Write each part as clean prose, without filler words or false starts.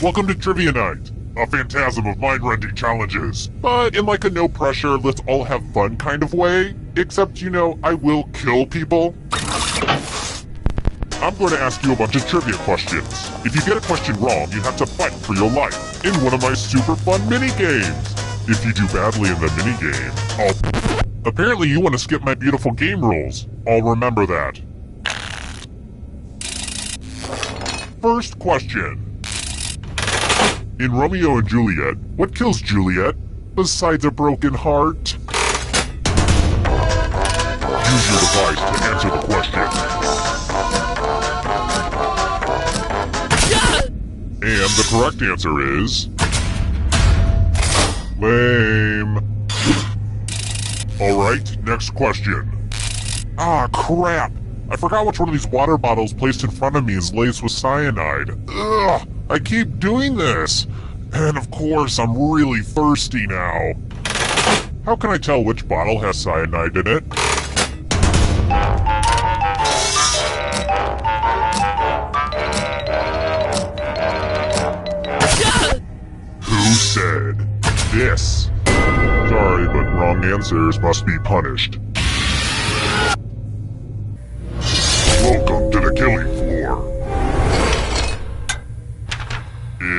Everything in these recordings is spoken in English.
Welcome to Trivia Night, a phantasm of mind-rending challenges, but in like a no-pressure, let's all have fun kind of way, except, you know, I will kill people. I'm going to ask you a bunch of trivia questions. If you get a question wrong, you have to fight for your life in one of my super fun mini-games. If you do badly in the mini-game, Apparently you want to skip my beautiful game rules. I'll remember that. First question. In Romeo and Juliet, what kills Juliet besides a broken heart? Use your device to answer the question. And the correct answer is... lame. Alright, next question. Ah, crap! I forgot which one of these water bottles placed in front of me is laced with cyanide. Ugh! I keep doing this! And of course, I'm really thirsty now. How can I tell which bottle has cyanide in it? Who said this? Sorry, but wrong answers must be punished. Welcome to the killing floor.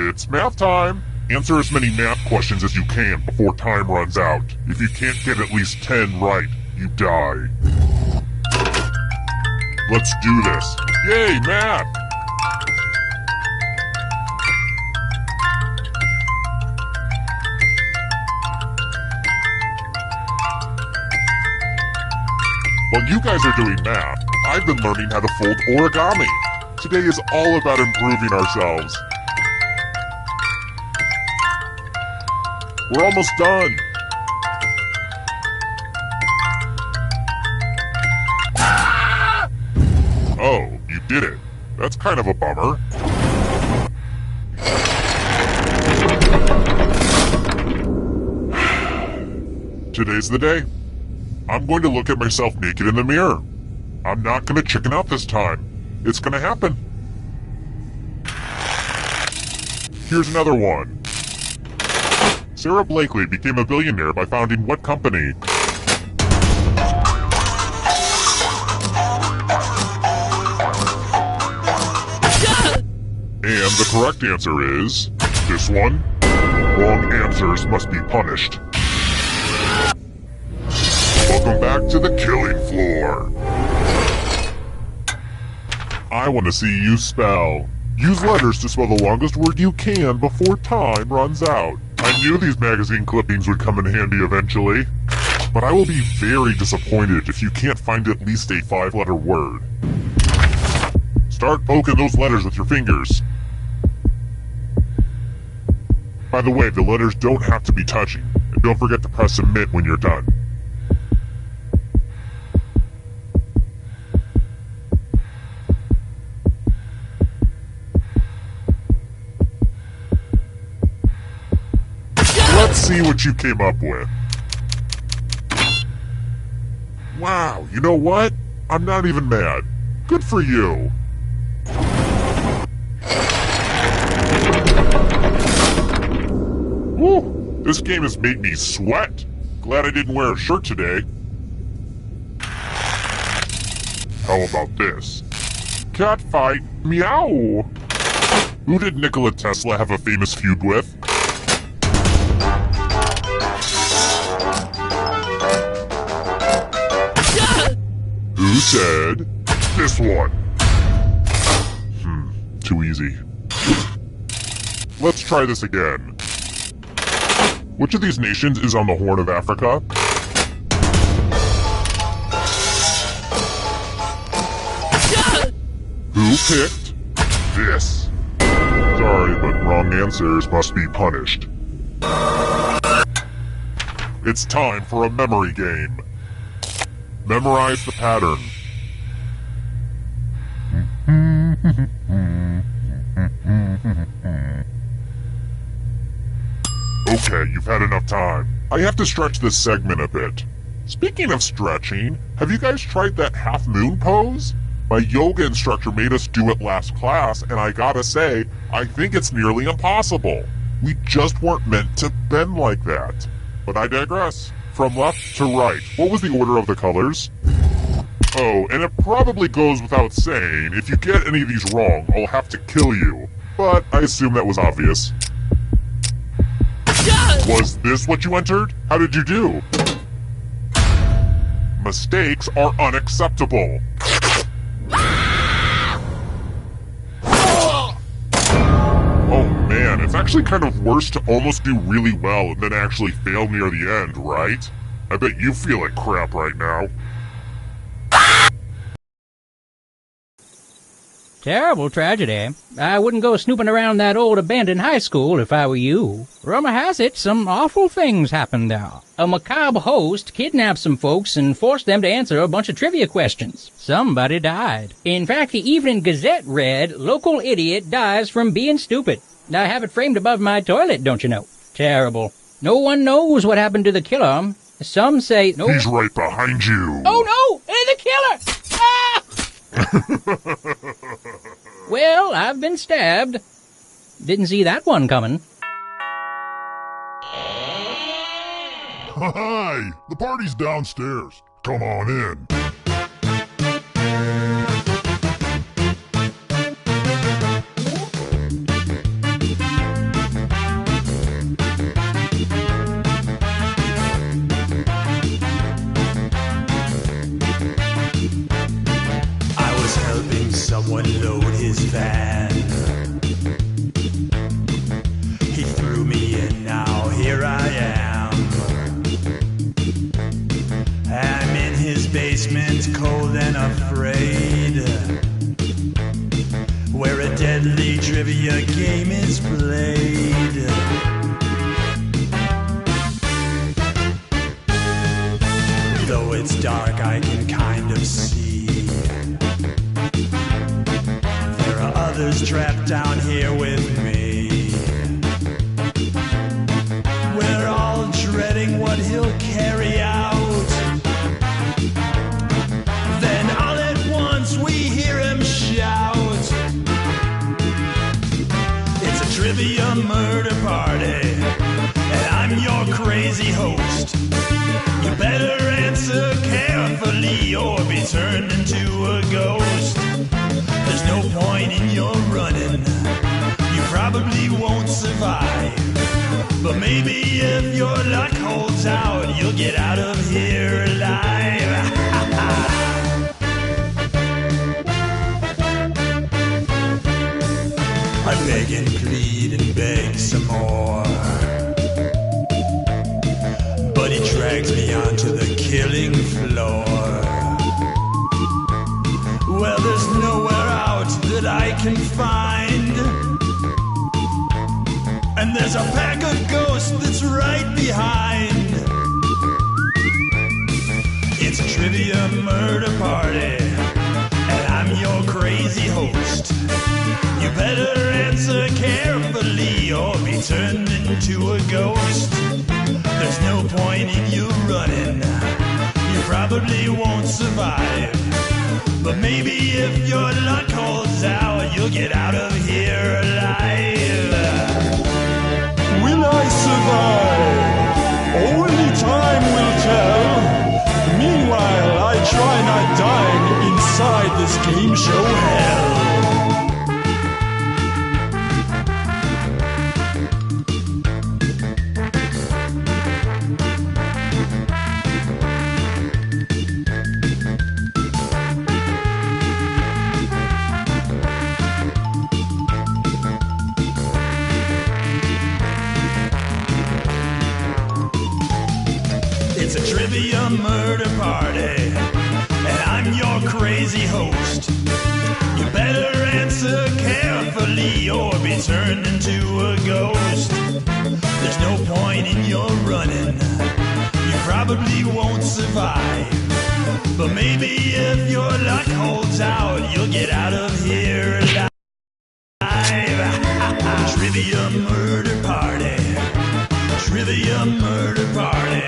It's math time. Answer as many math questions as you can before time runs out. If you can't get at least 10 right, you die. Let's do this. Yay, math! While you guys are doing math, I've been learning how to fold origami. Today is all about improving ourselves. We're almost done. Oh, you did it. That's kind of a bummer. Today's the day. I'm going to look at myself naked in the mirror. I'm not going to chicken out this time. It's going to happen. Here's another one. Sarah Blakely became a billionaire by founding what company? And the correct answer is... this one. Wrong answers must be punished. Welcome back to the killing floor. I want to see you spell. Use letters to spell the longest word you can before time runs out. I knew these magazine clippings would come in handy eventually, but I will be very disappointed if you can't find at least a 5-letter word. Start poking those letters with your fingers. By the way, the letters don't have to be touching, and don't forget to press submit when you're done. Let's see what you came up with. Wow, you know what? I'm not even mad. Good for you. Woo! This game has made me sweat. Glad I didn't wear a shirt today. How about this? Cat fight, meow! Who did Nikola Tesla have a famous feud with? Who said this one? Too easy. Let's try this again. Which of these nations is on the Horn of Africa? Who picked this? Sorry, but wrong answers must be punished. It's time for a memory game. Memorize the pattern. Okay, you've had enough time. I have to stretch this segment a bit. Speaking of stretching, have you guys tried that half moon pose? My yoga instructor made us do it last class, and I gotta say, I think it's nearly impossible. We just weren't meant to bend like that. But I digress. From left to right, what was the order of the colors? Oh, and it probably goes without saying, if you get any of these wrong, I'll have to kill you. But I assume that was obvious. Was this what you entered? How did you do? Mistakes are unacceptable. Oh man, it's actually kind of worse to almost do really well and then actually fail near the end, right? I bet you feel like crap right now. Terrible tragedy. I wouldn't go snooping around that old abandoned high school if I were you. Rumor has it some awful things happened there. A macabre host kidnapped some folks and forced them to answer a bunch of trivia questions. Somebody died. In fact, the Evening Gazette read, "Local idiot dies from being stupid." I have it framed above my toilet, don't you know? Terrible. No one knows what happened to the killer. Some say... No. He's right behind you. Oh no! The killer! Ah! Well, I've been stabbed. Didn't see that one coming. Hi! The party's downstairs. Come on in. Someone load his van. He threw me in, now here I am. I'm in his basement, cold and afraid, where a deadly trivia game is played. Though it's dark, I can kind of see others trapped down here with me. We're all dreading what he'll carry out. Then all at once we hear him shout. It's a trivia murder party, and I'm your crazy host. You better answer carefully or be turned into a ghost. There's no point in your running, you probably won't survive. But maybe if your luck holds out, you'll get out of here alive. I beg and plead and beg some more, but he drags me onto the killing floor. Well, there's nowhere out that I can find, and there's a pack of ghosts that's right behind. It's a trivia murder party, and I'm your crazy host. You better answer carefully or be turned into a ghost. There's no point in you running, you probably won't survive. But maybe if your luck holds out, you'll get out of here alive. Will I survive? Only time will tell. Meanwhile, I try not dying inside this game show hell. It's a trivia murder party, and I'm your crazy host. You better answer carefully or be turned into a ghost. There's no point in your running, you probably won't survive. But maybe if your luck holds out, you'll get out of here alive. Trivia murder party, trivia murder party.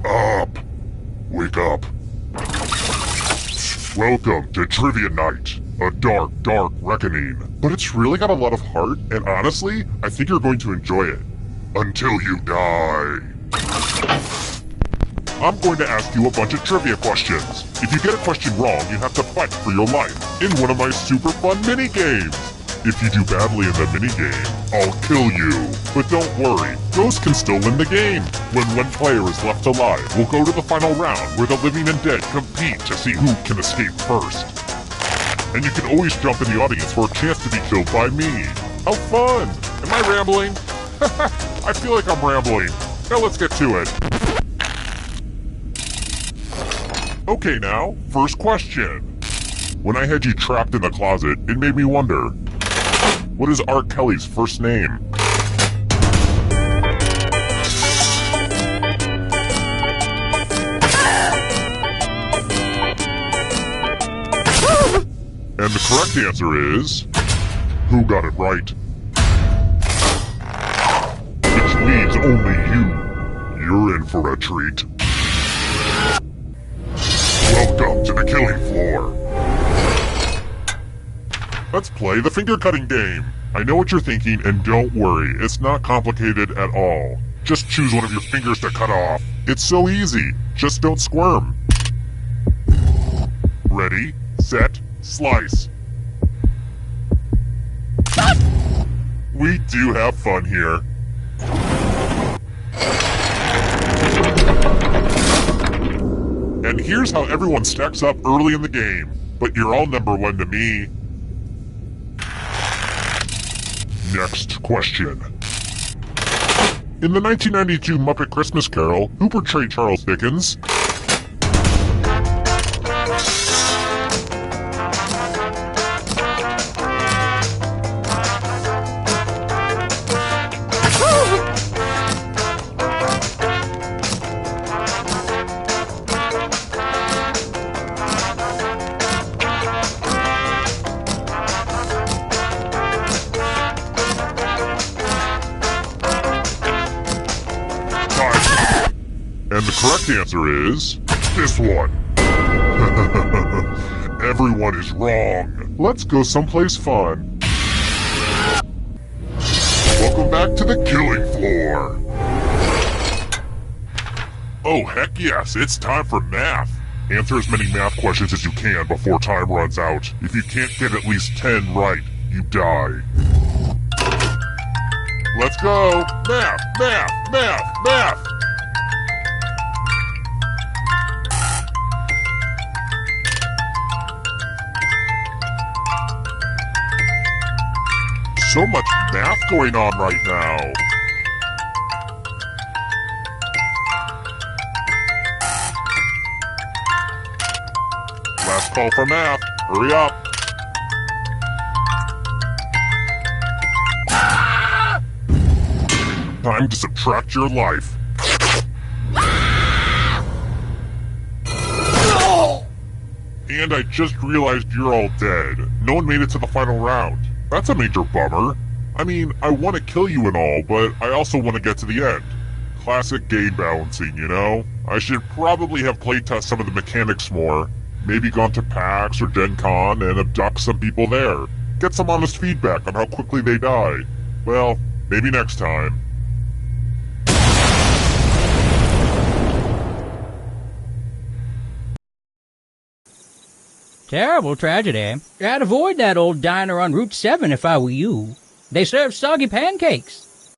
up! Wake up. Welcome to Trivia Night, a dark, dark reckoning. But it's really got a lot of heart, and honestly, I think you're going to enjoy it. Until you die. I'm going to ask you a bunch of trivia questions. If you get a question wrong, you have to fight for your life in one of my super fun mini-games. If you do badly in the minigame, I'll kill you. But don't worry, ghosts can still win the game. When one player is left alive, we'll go to the final round where the living and dead compete to see who can escape first. And you can always jump in the audience for a chance to be killed by me. How fun! Am I rambling? I feel like I'm rambling. Now let's get to it. Okay now, first question. When I had you trapped in the closet, it made me wonder, what is R. Kelly's first name? And the correct answer is... who got it right? Which leaves only you. You're in for a treat. Welcome to the killing floor. Let's play the finger-cutting game. I know what you're thinking, and don't worry, it's not complicated at all. Just choose one of your fingers to cut off. It's so easy. Just don't squirm. Ready, set, slice. We do have fun here. And here's how everyone stacks up early in the game. But you're all number one to me. Next question. In the 1992 Muppet Christmas Carol, who portrayed Charles Dickens? And the correct answer is... this one. Everyone is wrong. Let's go someplace fun. Welcome back to the killing floor. Oh, heck yes, it's time for math. Answer as many math questions as you can before time runs out. If you can't get at least 10 right, you die. Let's go. Math, math, math, math. So much math going on right now. Last call for math. Hurry up. Time to subtract your life. And I just realized you're all dead. No one made it to the final round. That's a major bummer. I mean, I want to kill you and all, but I also want to get to the end. Classic game balancing, you know? I should probably have playtest some of the mechanics more. Maybe gone to PAX or Gen Con and abduct some people there. Get some honest feedback on how quickly they die. Well, maybe next time. Terrible tragedy. I'd avoid that old diner on Route 7 if I were you. They serve soggy pancakes.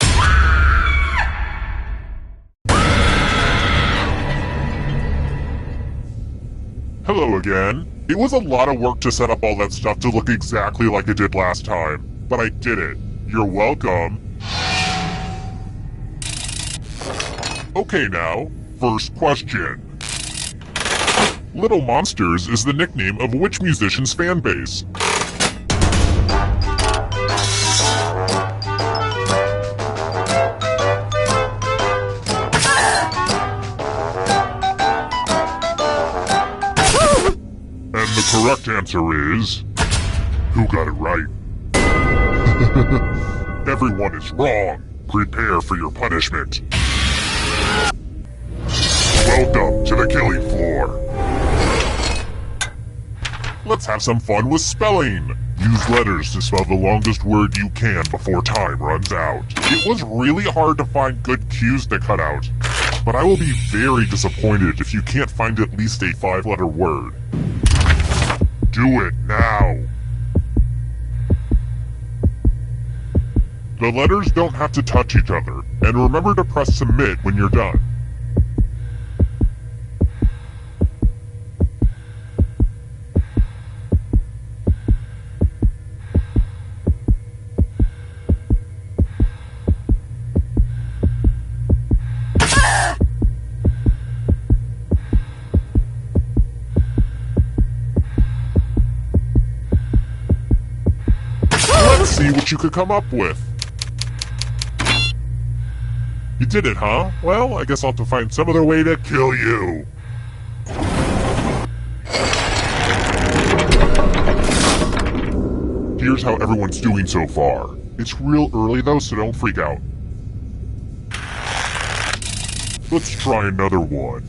Hello again. It was a lot of work to set up all that stuff to look exactly like it did last time, but I did it. You're welcome. Okay now, first question. Little Monsters is the nickname of which musician's fan base? And the correct answer is... who got it right? Everyone is wrong. Prepare for your punishment. to the killing floor. Let's have some fun with spelling. Use letters to spell the longest word you can before time runs out. It was really hard to find good cues to cut out, but I will be very disappointed if you can't find at least a 5-letter word. Do it now. The letters don't have to touch each other, and remember to press submit when you're done. Let's see what you could come up with. You did it, huh? Well, I guess I'll have to find some other way to kill you. Here's how everyone's doing so far. It's real early though, so don't freak out. Let's try another one.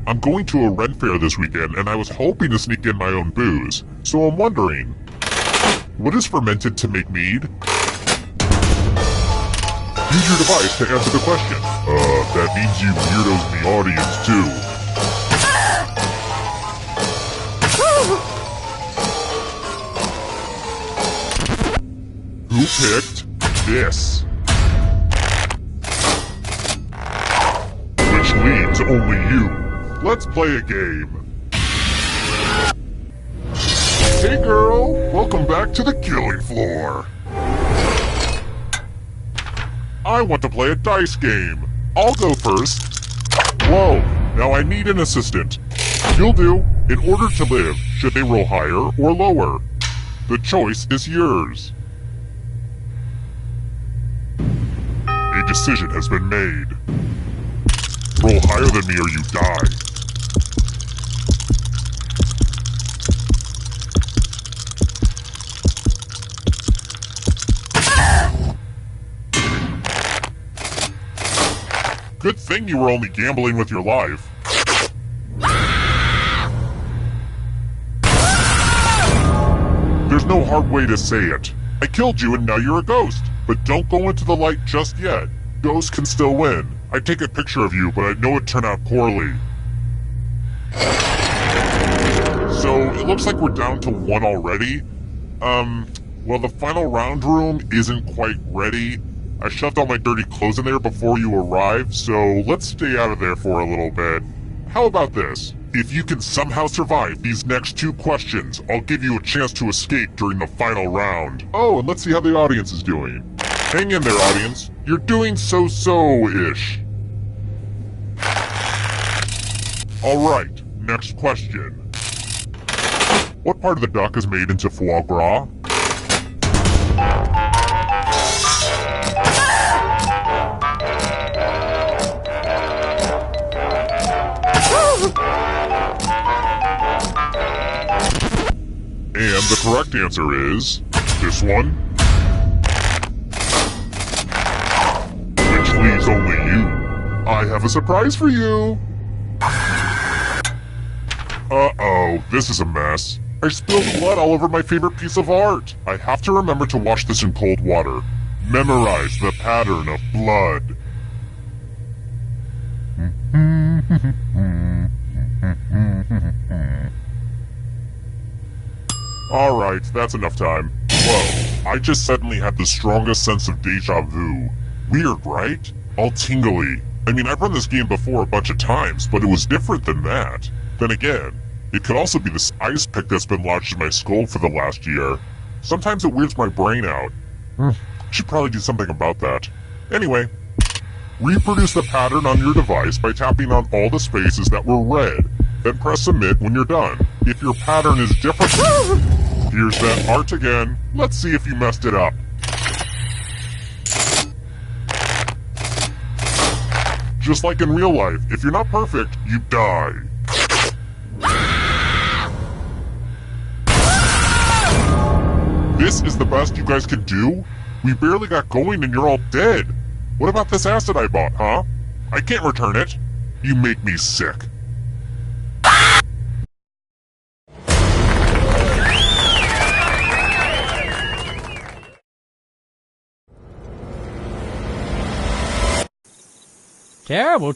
I'm going to a Ren Fair this weekend, and I was hoping to sneak in my own booze. So I'm wondering, what is fermented to make mead? Use your device to answer the question. That means you weirdos in the audience too. Who picked this? Which leads only you. Let's play a game. Hey girl, welcome back to the killing floor. I want to play a dice game. I'll go first. Whoa, now I need an assistant. You'll do. In order to live, should they roll higher or lower? The choice is yours. A decision has been made. Roll higher than me or you die. Good thing you were only gambling with your life. There's no hard way to say it. I killed you and now you're a ghost. But don't go into the light just yet. Ghosts can still win. I'd take a picture of you, but I know it turned out poorly. So, it looks like we're down to 1 already. Well, the final round room isn't quite ready. I shoved all my dirty clothes in there before you arrived, so let's stay out of there for a little bit. How about this? If you can somehow survive these next 2 questions, I'll give you a chance to escape during the final round. Oh, and let's see how the audience is doing. Hang in there, audience. You're doing so-so-ish. Alright, next question. What part of the duck is made into foie gras? And the correct answer is this one. Which leaves only you. I have a surprise for you. Uh-oh, this is a mess. I spilled blood all over my favorite piece of art. I have to remember to wash this in cold water. Memorize the pattern of blood. Alright, that's enough time. Whoa, I just suddenly had the strongest sense of deja vu. Weird, right? All tingly. I mean, I've run this game before a bunch of times, but it was different than that. Then again, it could also be this ice pick that's been lodged in my skull for the last year. Sometimes it weirds my brain out. Should probably do something about that. Anyway, reproduce the pattern on your device by tapping on all the spaces that were red. Then press submit when you're done. If your pattern is different... Here's that art again. Let's see if you messed it up. Just like in real life, if you're not perfect, you die. This is the best you guys can do? We barely got going and you're all dead. What about this acid I bought, huh? I can't return it. You make me sick. Terrible.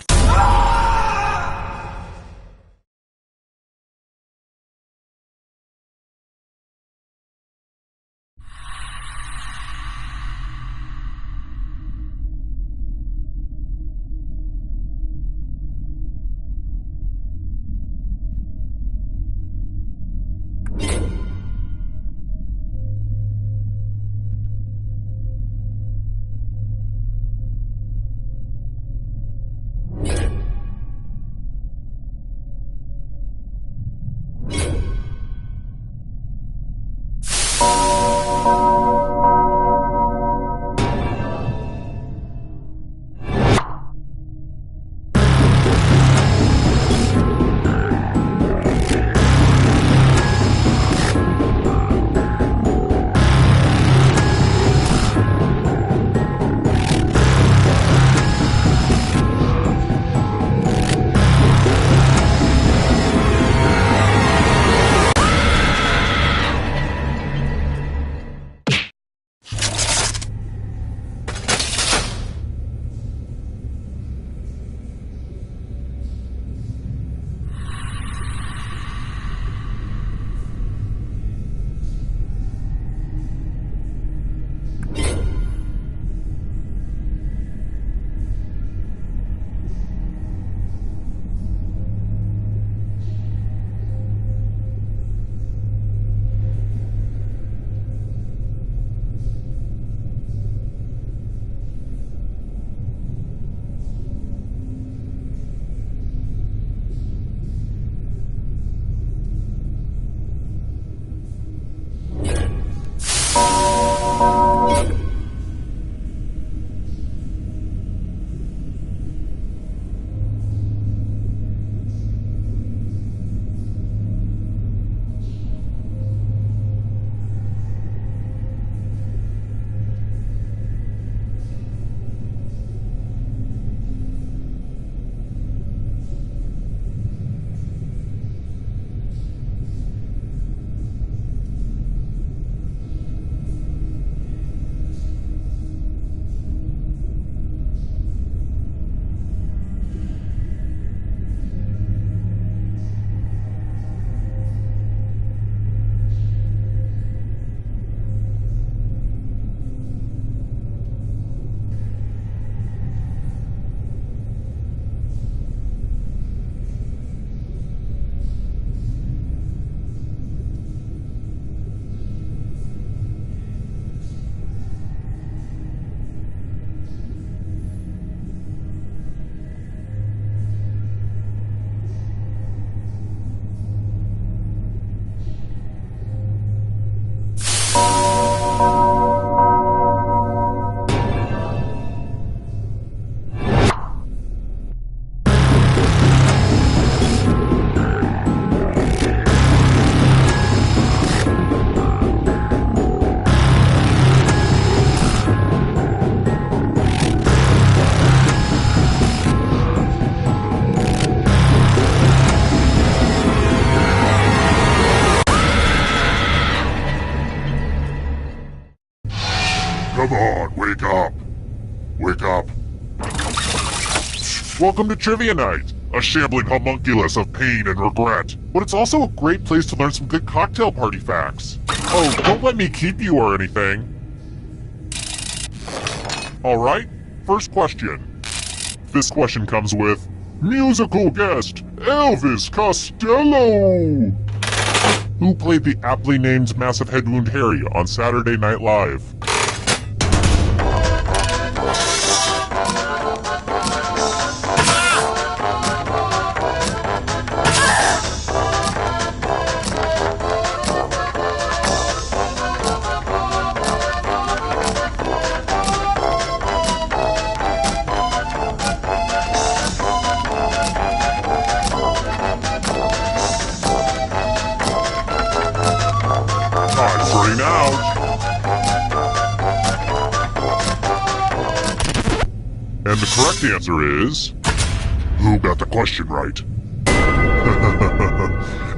Come on, wake up. Wake up. Welcome to Trivia Night, a shambling homunculus of pain and regret. But it's also a great place to learn some good cocktail party facts. Oh, don't let me keep you or anything. Alright, first question. This question comes with musical guest Elvis Costello, who played the aptly named Massive Head Wound Harry on Saturday Night Live. Time's running out. And the correct answer is Who got the question right?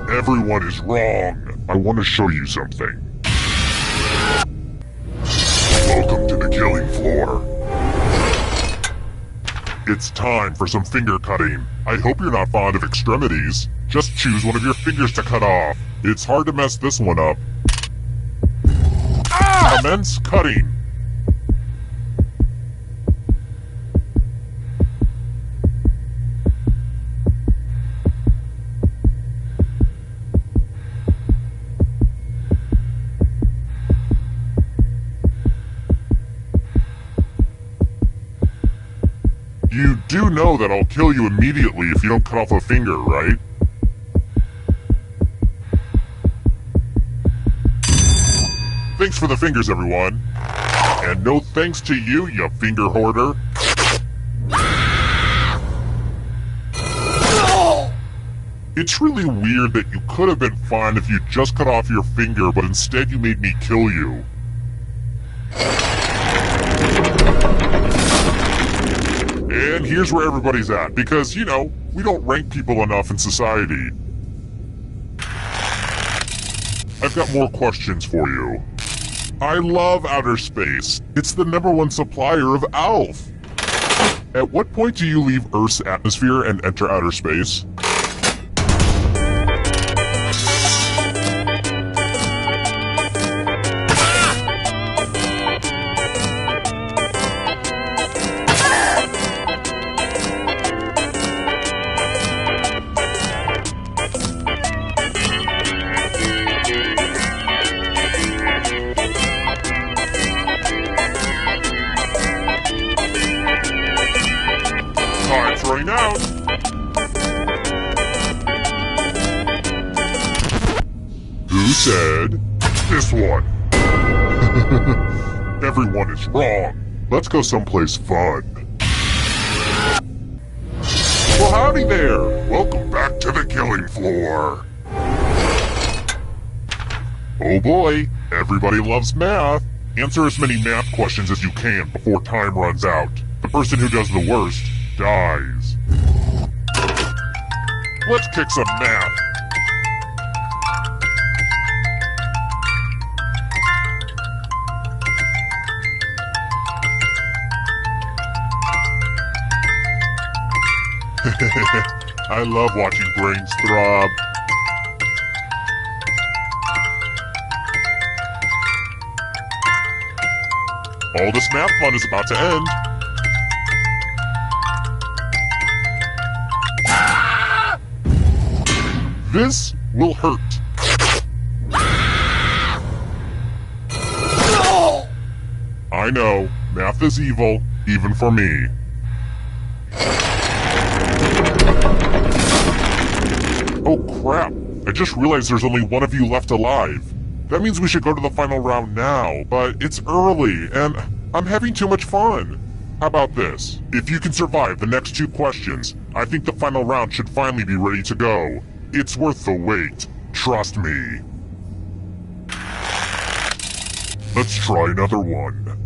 Everyone is wrong. I want to show you something. Welcome to the killing floor. It's time for some finger cutting. I hope you're not fond of extremities. Just choose one of your fingers to cut off. It's hard to mess this one up. Commence cutting. You do know that I'll kill you immediately if you don't cut off a finger, right? Thanks for the fingers, everyone. And no thanks to you, you finger hoarder. It's really weird that you could have been fine if you just cut off your finger, but instead you made me kill you. And here's where everybody's at, because, you know, we don't rank people enough in society. I've got more questions for you. I love outer space. It's the #1 supplier of ALF. At what point do you leave Earth's atmosphere and enter outer space? Time's running out. Who said this one? Everyone is wrong. Let's go someplace fun. Well, howdy there. Welcome back to the killing floor. Oh boy, everybody loves math. Answer as many math questions as you can before time runs out. The person who does the worst dies. Let's kick some math. I love watching brains throb. All this math fun is about to end. This will hurt. I know, math is evil, even for me. Oh crap, I just realized there's only one of you left alive. That means we should go to the final round now, but it's early, and I'm having too much fun. How about this? If you can survive the next 2 questions, I think the final round should finally be ready to go. It's worth the wait. Trust me. Let's try another one.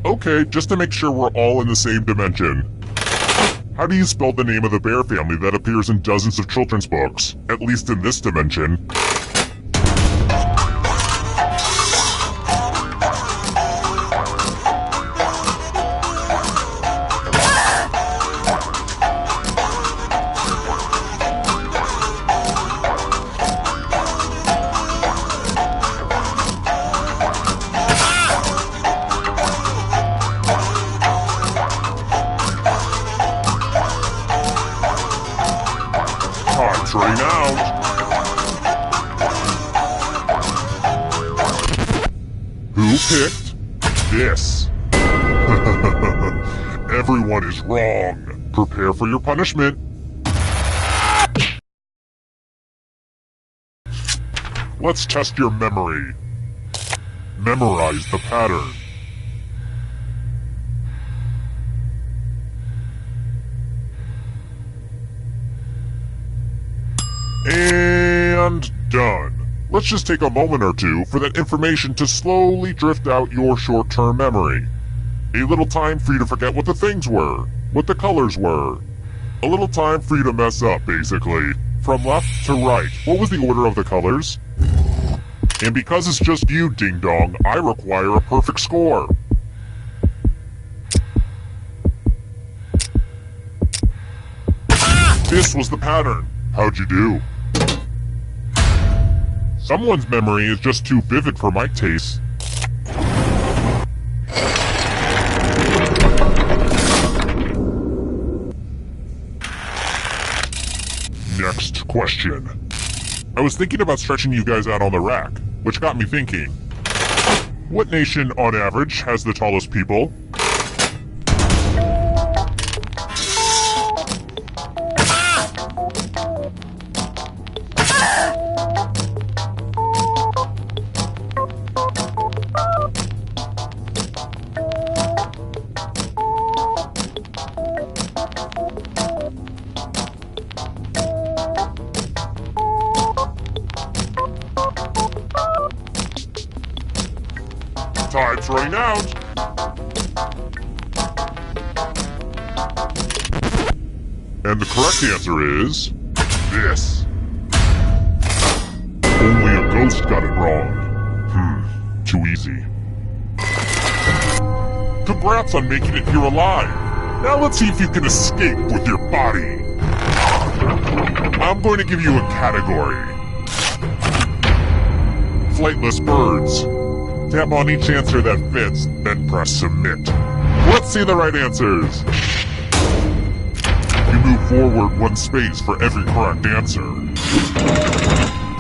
Okay, just to make sure we're all in the same dimension. How do you spell the name of the bear family that appears in dozens of children's books? At least in this dimension. Time's running out. Who picked this? Everyone is wrong. Prepare for your punishment. Let's test your memory. Memorize the pattern. And done. Let's just take a moment or two for that information to slowly drift out your short-term memory. A little time for you to forget what the things were, what the colors were, A little time for you to mess up, basically. From left to right, what was the order of the colors? And because it's just you, Ding Dong, I require a perfect score. This was the pattern. How'd you do? Someone's memory is just too vivid for my taste. Next question. I was thinking about stretching you guys out on the rack, which got me thinking. What nation, on average, has the tallest people? Time's running out! And the correct answer is... this. Only a ghost got it wrong. Too easy. Congrats on making it here alive! Now let's see if you can escape with your body! I'm going to give you a category. Flightless birds. Tap on each answer that fits, then press submit. Let's see the right answers! You move forward one space for every correct answer.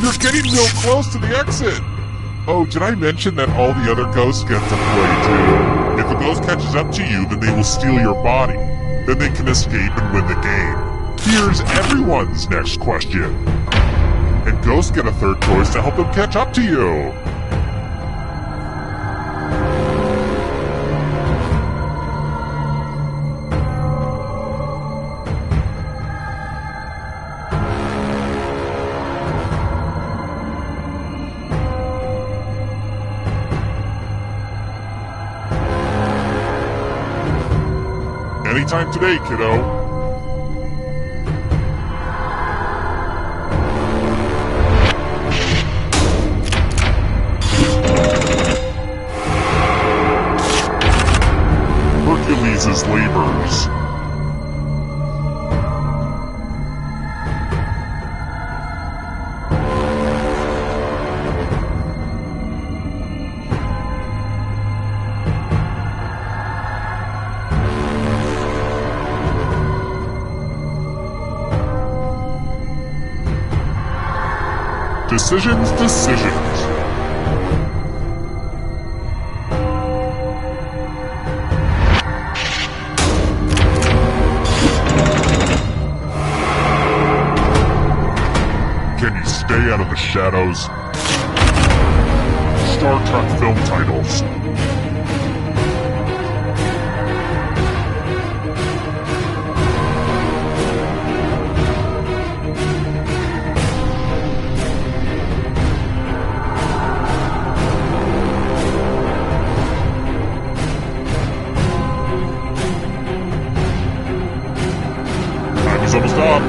You're getting real close to the exit! Oh, did I mention that all the other ghosts get to play too? If a ghost catches up to you, then they will steal your body. Then they can escape and win the game. Here's everyone's next question. And ghosts get a third choice to help them catch up to you. Anytime today, kiddo. Hercules' labors. Decisions. Can you stay out of the shadows? Star Trek film titles. Time's almost up.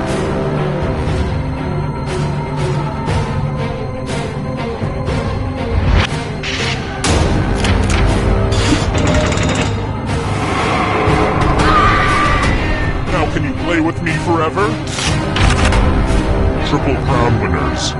Now can you play with me forever? Triple Crown winners.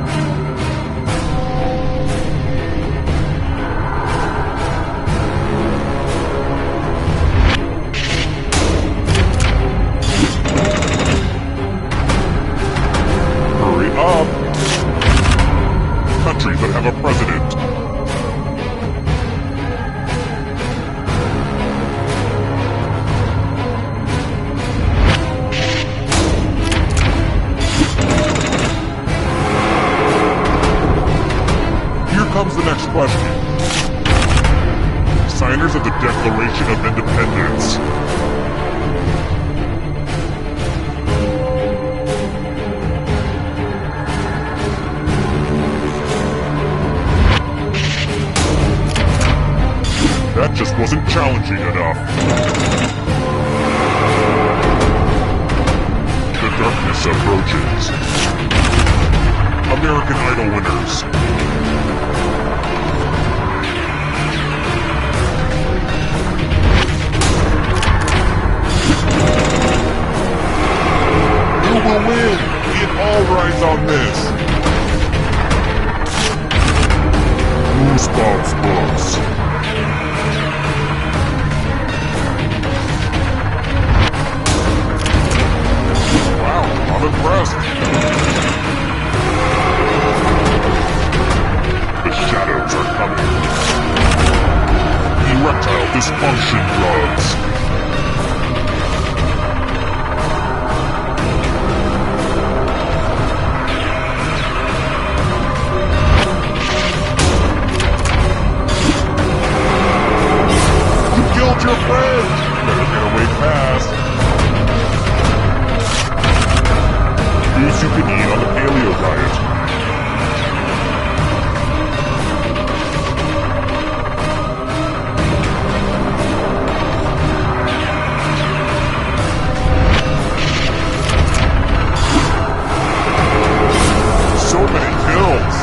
Hurry up! Countries that have a president. Here comes the next question. Signers of the Declaration of Independence. That just wasn't challenging enough. darkness approaches. American Idol winners. Who will win? It all rides on this. Goosebumps books. Wow, I'm impressed. The shadows are coming. Erectile dysfunction drugs. Killed your friend! Better get away fast. Foods you can eat on the paleo diet. So many kills!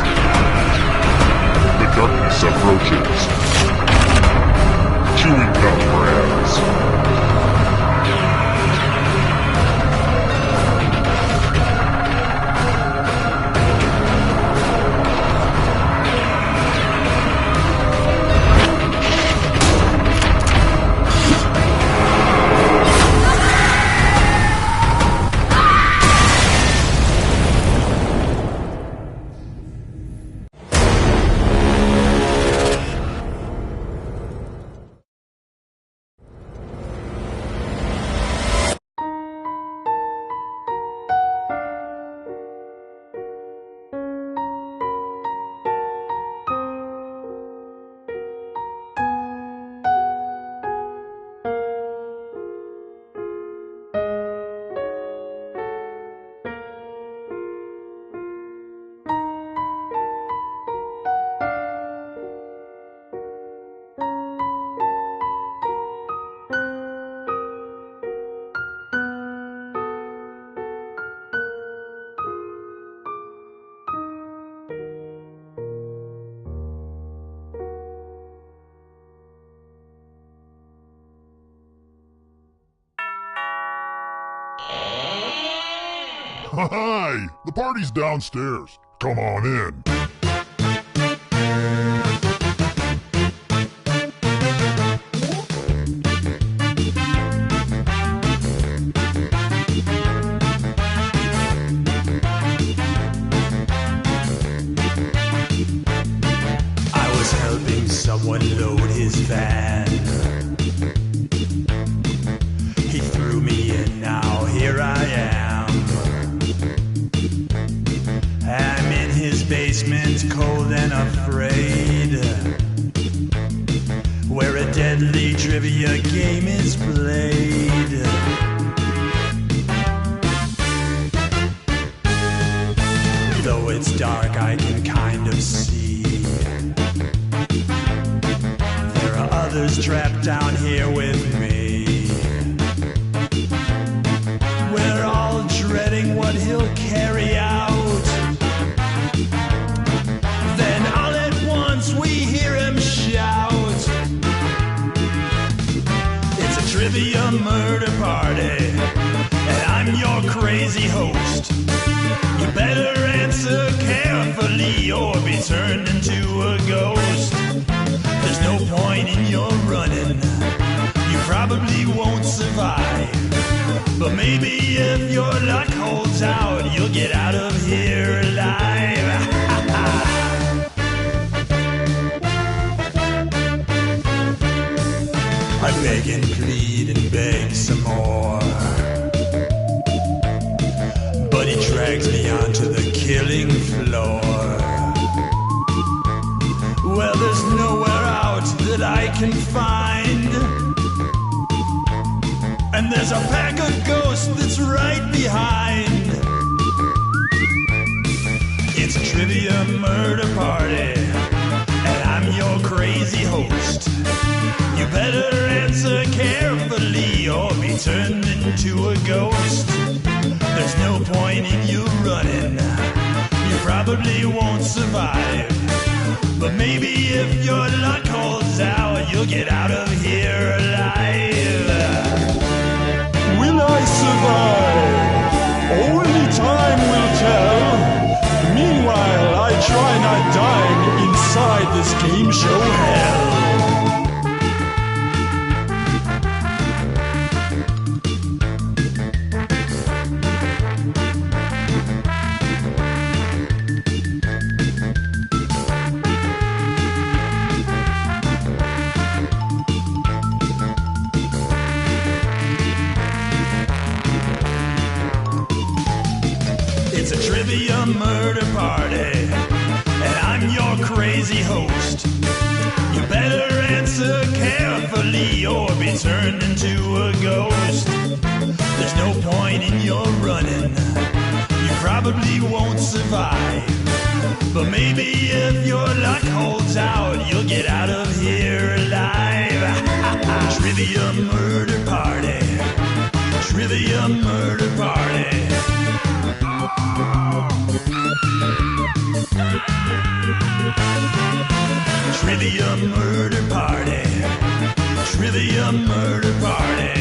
The darkness approaches. Chewing gum brands. Hi! The party's downstairs. Come on in. I was helping someone load his van. He threw me in, now here I am. I'm in his basement, cold and afraid, where a deadly trivia game is played. Though it's dark, I can kind of see there are others trapped down here with me. We're all dreading what he'll carry out. Then all at once we hear him shout. It's a trivia murder party, and I'm your crazy host. You better answer carefully or be turned into a ghost. There's no point in your running, you probably won't survive. But maybe if your luck holds out, you'll get out of here alive. I beg and plead and beg some more, but he drags me onto the killing floor. Well, there's nowhere out that I can find, and there's a pack of ghosts that's right behind. It's a trivia murder party, and I'm your crazy host. You better answer carefully or be turned into a ghost. There's no point in you running. You probably won't survive. But maybe if your luck holds out, you'll get out of here alive. Will I survive? Only time will tell. Meanwhile, I try not dying inside this game show hell. It's a trivia murder party, and I'm your crazy host. You better answer carefully or be turned into a ghost. There's no point in your running. You probably won't survive. But maybe if your luck holds out, you'll get out of here alive. Trivia murder party. Trivia murder party. Trivia murder party. Trivia murder party.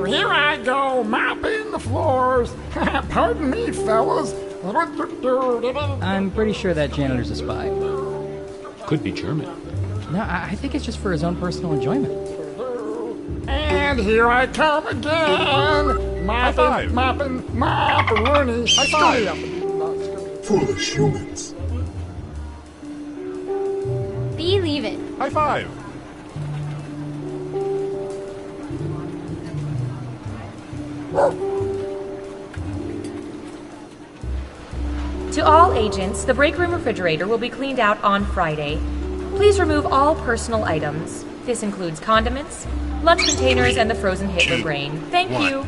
Here I go, mopping the floors. Pardon me, fellas. I'm pretty sure that janitor's a spy. Could be German. No, I think it's just for his own personal enjoyment. And here I come again. High Mopping, five. Rooney. High five. Foolish humans. Believe it. High five. To all agents, the break room refrigerator will be cleaned out on Friday. Please remove all personal items. This includes condiments, lunch containers, and the frozen Hitler grain. Thank you.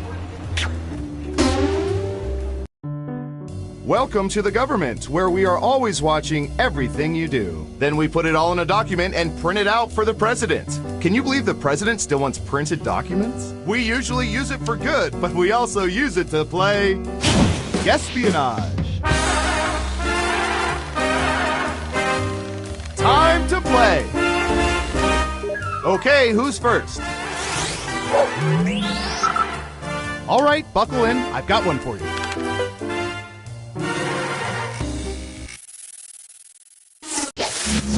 Welcome to the government, where we are always watching everything you do. Then we put it all in a document and print it out for the president. Can you believe the president still wants printed documents? We usually use it for good, but we also use it to play espionage. Time to play. Okay, who's first? All right, buckle in. I've got one for you.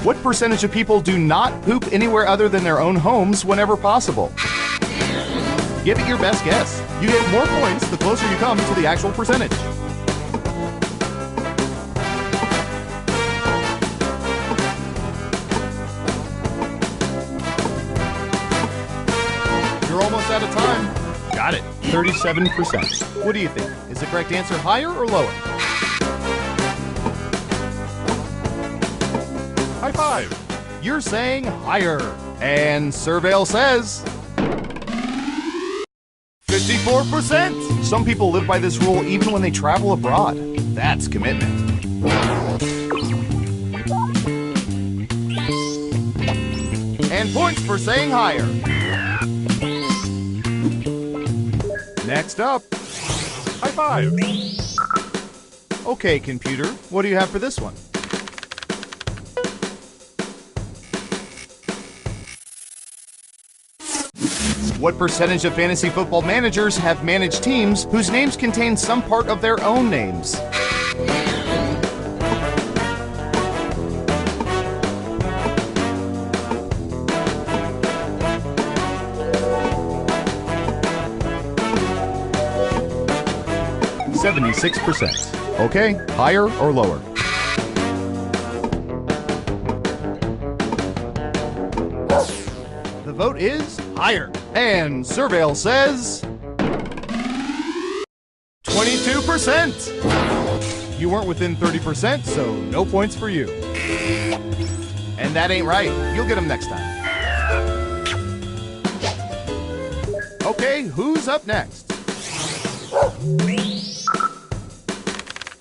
What percentage of people do not poop anywhere other than their own homes whenever possible? Give it your best guess. You get more points the closer you come to the actual percentage. You're almost out of time. Got it. 37%. What do you think? Is the correct answer higher or lower? High five. You're saying higher. And Surveil says 54%. Some people live by this rule even when they travel abroad. That's commitment. And points for saying higher. Next up. High five. Okay, computer, what do you have for this one? What percentage of fantasy football managers have managed teams whose names contain some part of their own names? %. Okay, higher or lower? The vote is higher. And Surveil says 22%. You weren't within 30%, so no points for you. And that ain't right. You'll get them next time. Okay, who's up next?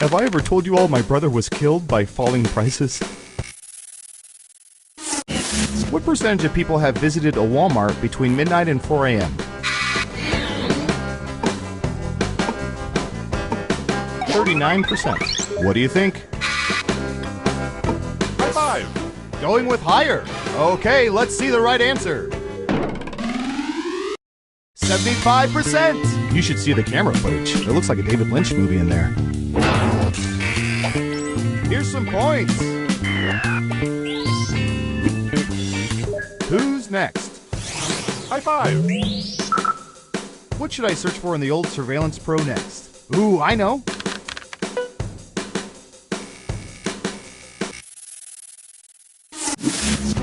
Have I ever told you all my brother was killed by falling prices? What percentage of people have visited a Walmart between midnight and 4 a.m.? 39%. What do you think? High five. Going with higher. Okay, let's see the right answer. 75%. You should see the camera footage. It looks like a David Lynch movie in there. Here's some points. Who's next? High five. What should I search for in the old Surveillance Pro next? Ooh, I know.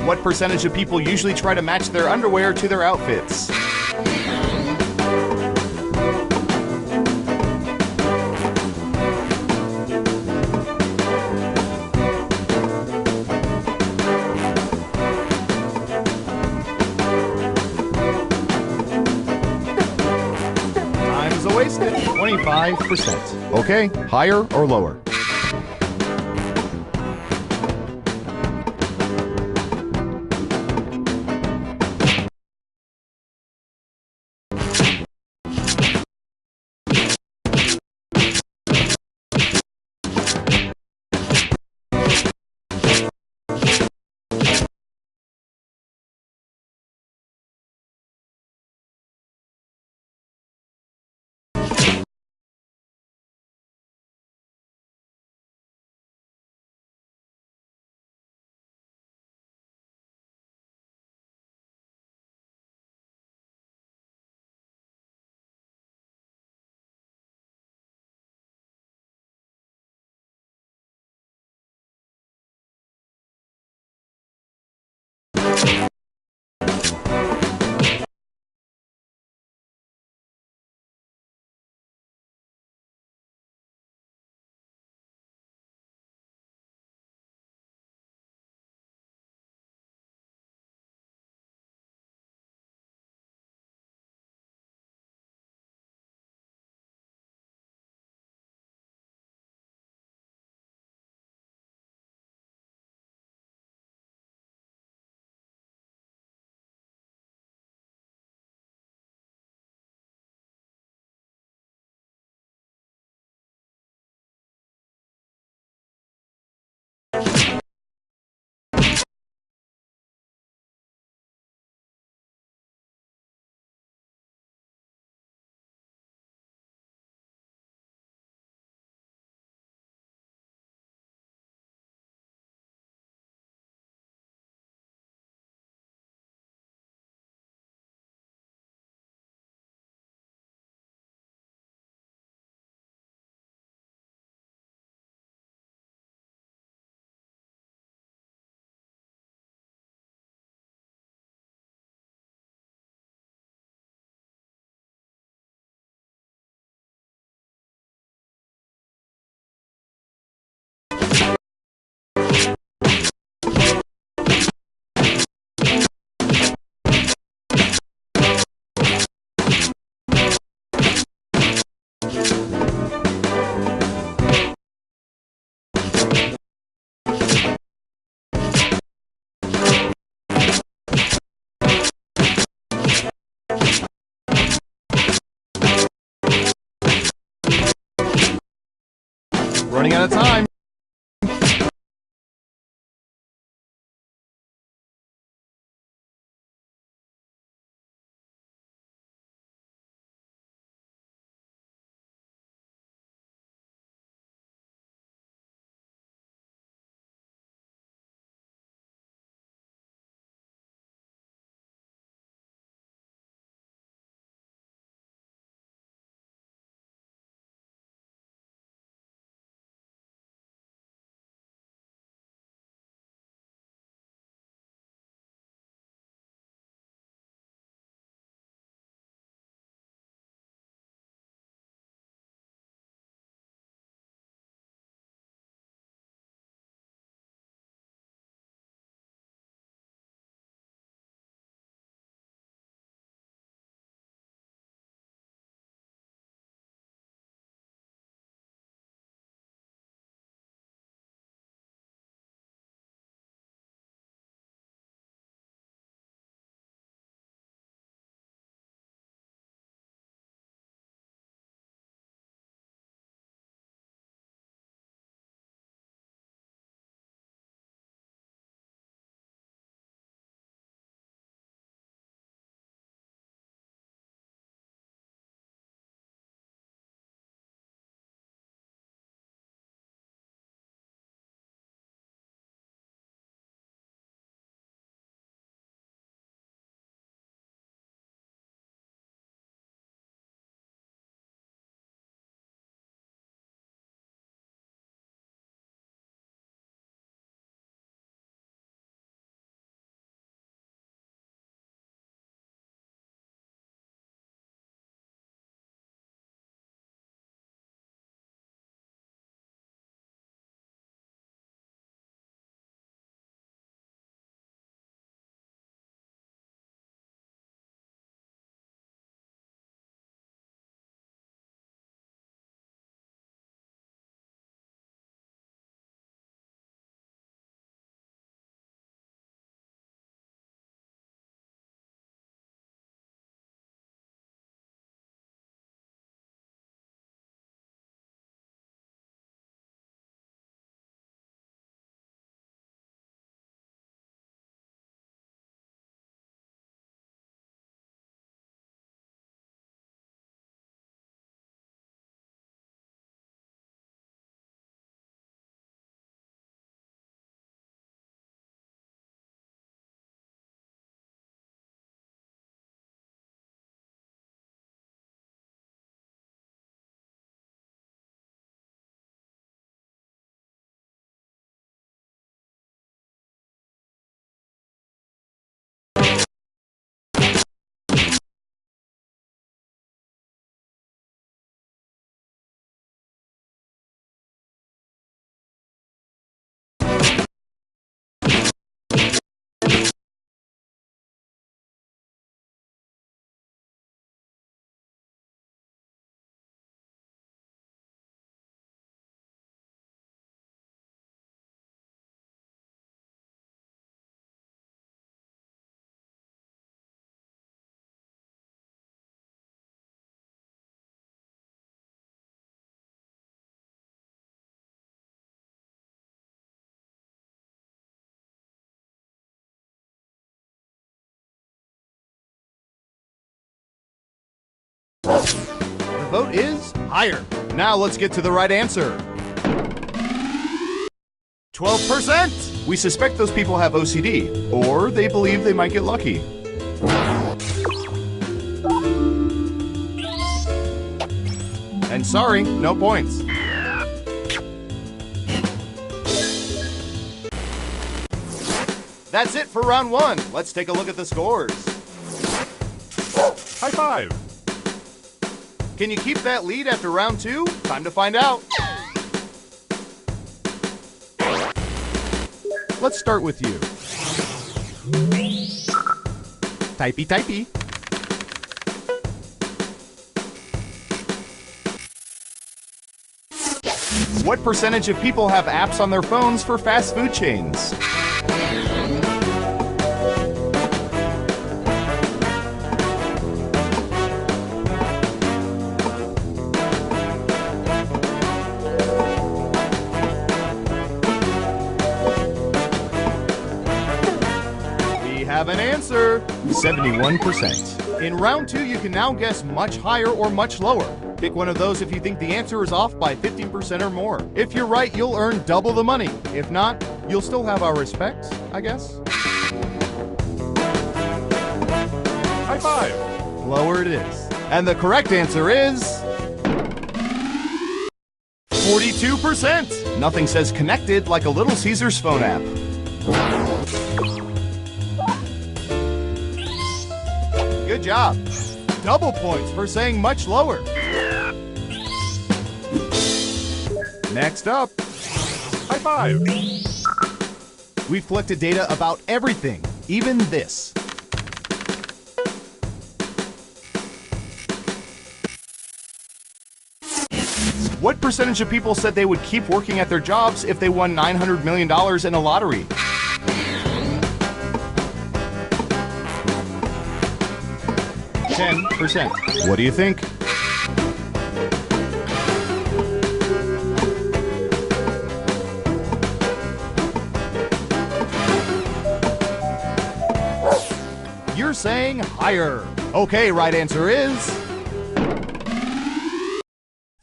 What percentage of people usually try to match their underwear to their outfits? Wasted 25%. Okay, higher or lower? Running out of time. The vote is higher. Now let's get to the right answer. 12%! We suspect those people have OCD, or they believe they might get lucky. And sorry, no points. That's it for round one. Let's take a look at the scores. High five. Can you keep that lead after round two? Time to find out. Let's start with you. Typey, typey. What percentage of people have apps on their phones for fast food chains? have an answer, 71%. In round 2, you can now guess much higher or much lower. Pick one of those if you think the answer is off by 15% or more. If you're right, you'll earn double the money. If not, you'll still have our respect, I guess. High five. Lower it is. And the correct answer is 42%. Nothing says connected like a Little Caesars phone app. Good job. Double points for saying much lower. Next up. High five. We've collected data about everything, even this. What percentage of people said they would keep working at their jobs if they won $900 million in a lottery? 10%. What do you think? You're saying higher. Okay, right answer is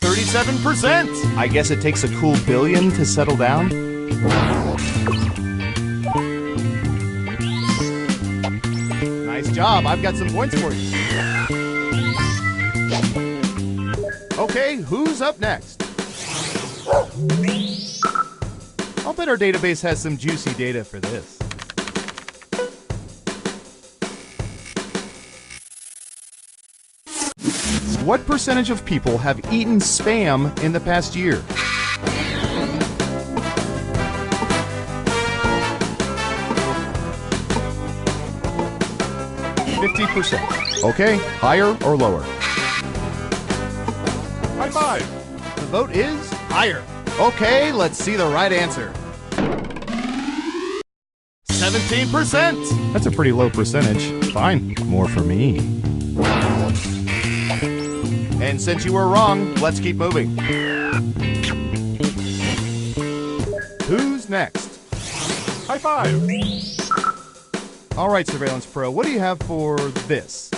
37%. I guess it takes a cool billion to settle down. Nice job. I've got some points for you. Okay, who's up next? I'll bet our database has some juicy data for this. What percentage of people have eaten Spam in the past year? 50%. Okay, higher or lower? High five. The vote is higher. Okay, let's see the right answer. 17%. That's a pretty low percentage. Fine, more for me. And since you were wrong, let's keep moving. Who's next? High five. All right, Surveillance Pro, what do you have for this?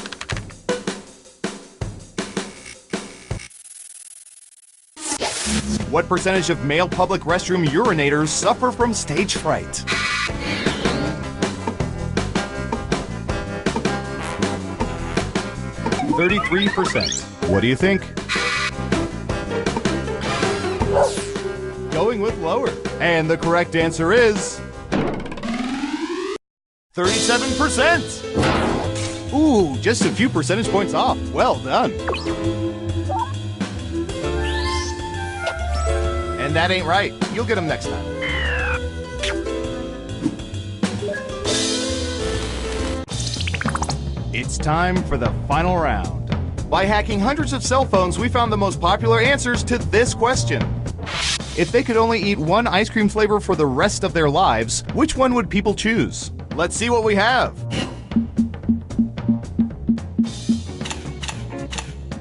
What percentage of male public restroom urinators suffer from stage fright? 33%. What do you think? Going with lower. And the correct answer is 37%. Ooh, just a few percentage points off. Well done. And that ain't right. You'll get them next time. It's time for the final round. By hacking hundreds of cell phones, we found the most popular answers to this question. If they could only eat one ice cream flavor for the rest of their lives, which one would people choose? Let's see what we have.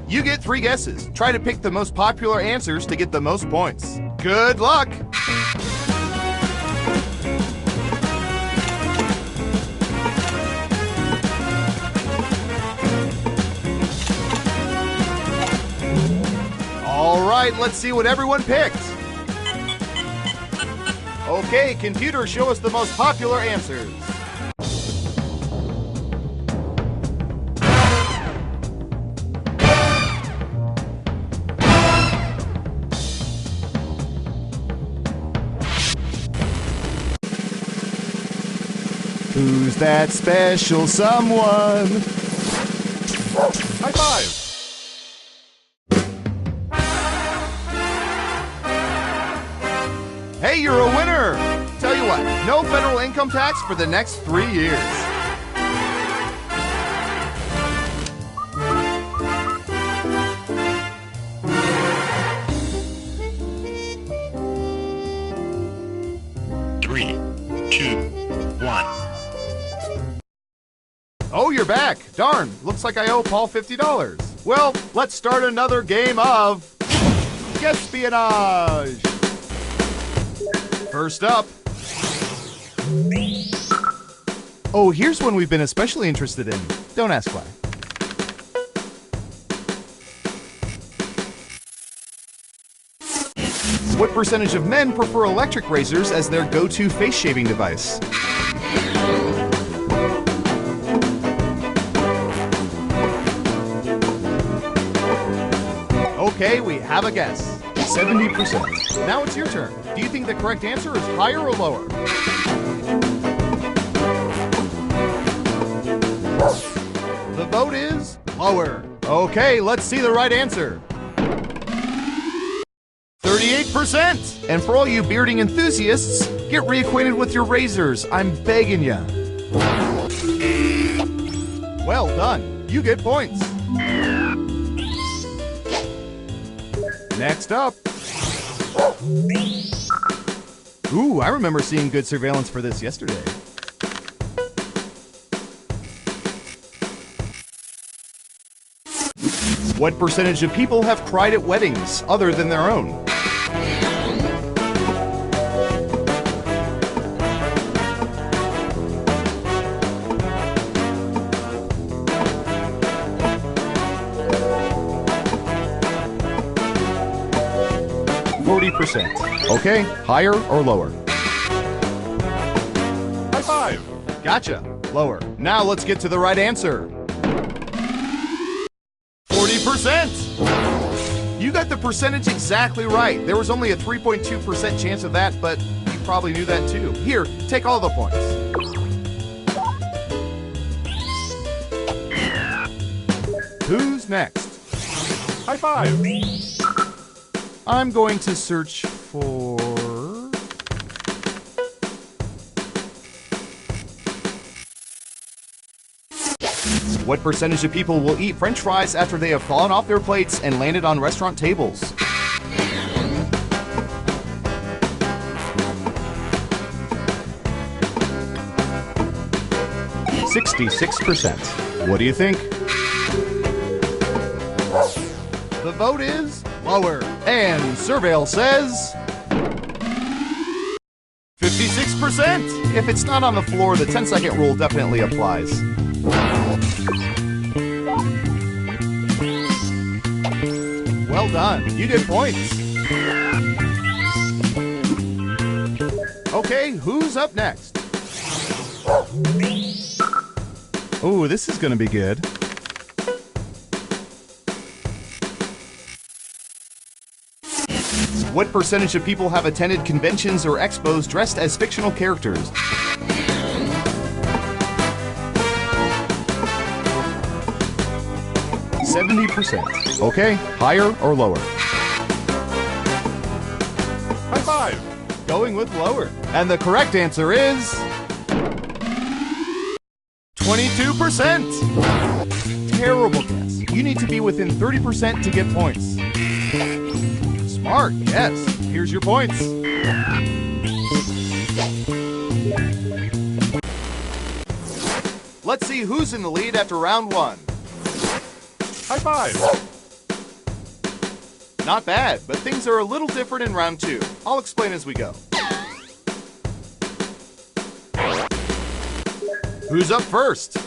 You get 3 guesses. Try to pick the most popular answers to get the most points. Good luck! All right, let's see what everyone picked. Okay, computer, show us the most popular answers. Who's that special someone? High five. Hey, you're a winner! Tell you what, no federal income tax for the next 3 years. Three, two, one. Oh, you're back. Darn, looks like I owe Paul $50. Well, let's start another game of Guespionage. First up, Oh, here's one we've been especially interested in. Don't ask why. What percentage of men prefer electric razors as their go-to face shaving device? Okay, we have a guess. 70%. Now it's your turn. Do you think the correct answer is higher or lower? The vote is lower. Okay, let's see the right answer. 38%! And for all you bearding enthusiasts, get reacquainted with your razors. I'm begging ya. Well done. You get points. Next up. Ooh, I remember seeing good surveillance for this yesterday. What percentage of people have cried at weddings other than their own? Okay, higher or lower? High five! Gotcha. Lower. Now let's get to the right answer. 40%! You got the percentage exactly right. There was only a 3.2% chance of that, but you probably knew that too. Here, take all the points. Who's next? High five! I'm going to search for... What percentage of people will eat French fries after they have fallen off their plates and landed on restaurant tables? 66%. What do you think? The vote is lower. And Surveil says 56%. If it's not on the floor, the 10-second rule definitely applies. Well done. You get points. Okay, who's up next? Ooh, this is gonna be good. What percentage of people have attended conventions or expos dressed as fictional characters? %. Okay, higher or lower? High five! Going with lower. And the correct answer is 22%. Terrible guess. You need to be within 30% to get points. Smart, yes. Here's your points. Let's see who's in the lead after round one. High five! Not bad, but things are a little different in round two. I'll explain as we go. Who's up first?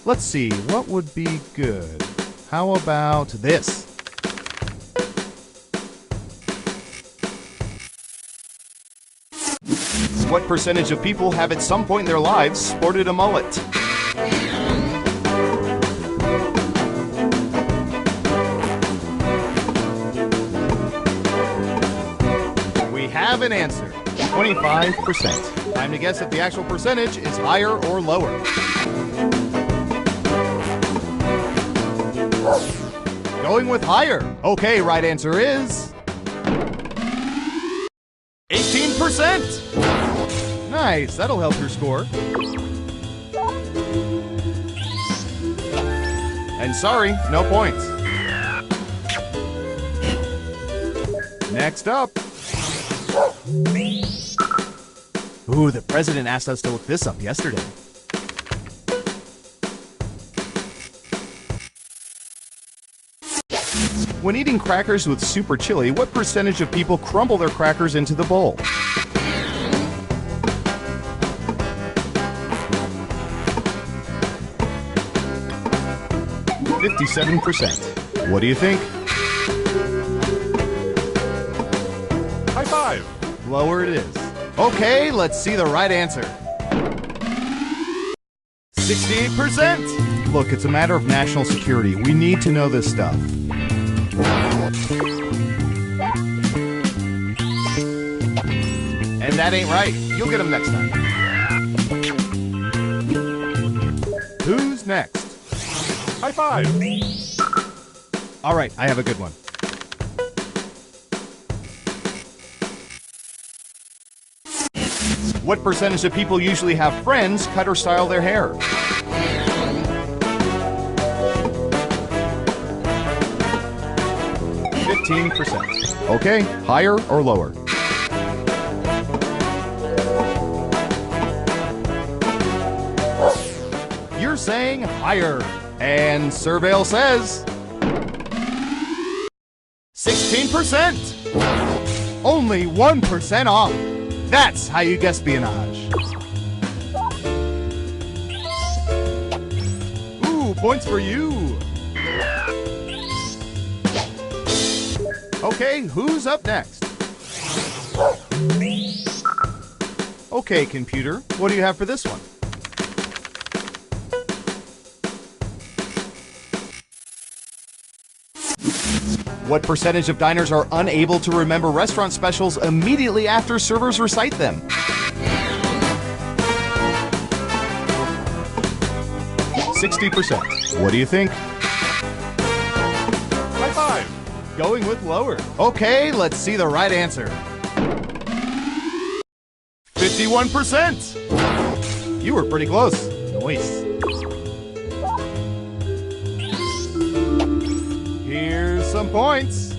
Let's see, what would be good? How about this? What percentage of people have at some point in their lives sported a mullet? We have an answer. 25%. Time to guess if the actual percentage is higher or lower. Going with higher. Okay, right answer is 18%. Nice, that'll help your score. And sorry, no points. Next up. Ooh, the president asked us to look this up yesterday. When eating crackers with super chili, what percentage of people crumble their crackers into the bowl? 57%. What do you think? High five. Lower it is. Okay, let's see the right answer. 68%. Look, it's a matter of national security. We need to know this stuff. And that ain't right. You'll get them next time. Who's next? High five. All right, I have a good one. What percentage of people usually have friends cut or style their hair? %. Okay, higher or lower? You're saying higher. And Surveil says 16%. Only 1% off. That's how you espionage. Ooh, points for you. Okay, who's up next? Okay, computer, what do you have for this one? What percentage of diners are unable to remember restaurant specials immediately after servers recite them? %. What do you think? High five. Going with lower. Okay, let's see the right answer. 51%. You were pretty close. Nice. Here's some points.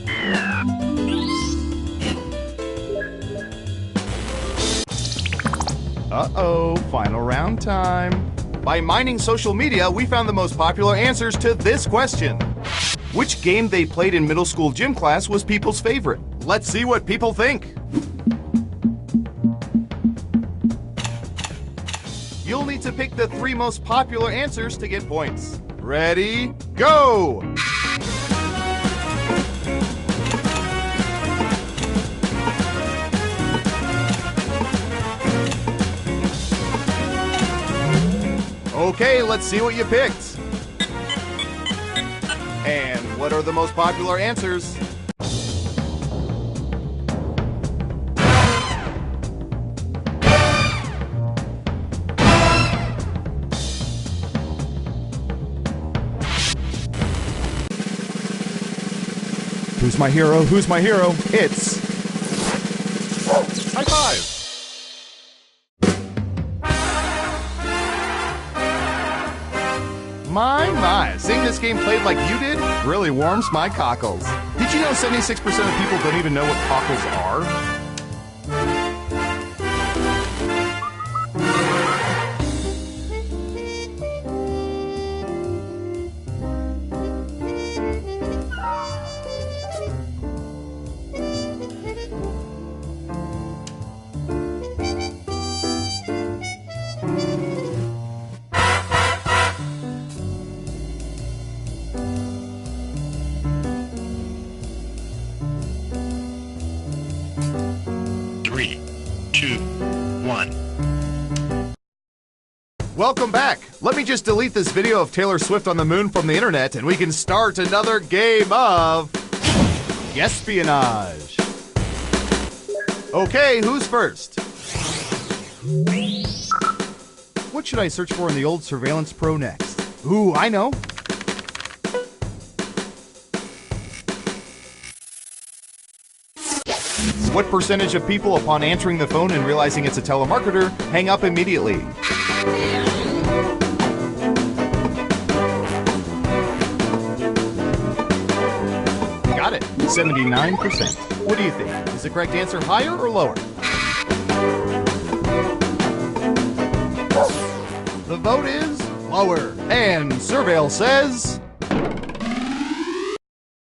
Uh-oh, final round time. By mining social media, we found the most popular answers to this question. Which game they played in middle school gym class was people's favorite? Let's see what people think. You'll need to pick the 3 most popular answers to get points. Ready, go! Okay, let's see what you picked. And what are the most popular answers? Who's my hero? Who's my hero? It's... High five. My, seeing this game played like you did really warms my cockles. Did you know 76% of people don't even know what cockles are? Welcome back. Let me just delete this video of Taylor Swift on the moon from the internet and we can start another game of espionage. Okay, who's first? What should I search for in the old Surveillance Pro next? Ooh, I know. What percentage of people, upon answering the phone and realizing it's a telemarketer, hang up immediately? Got it, 79%. What do you think? Is the correct answer higher or lower? The vote is lower. And Surveil says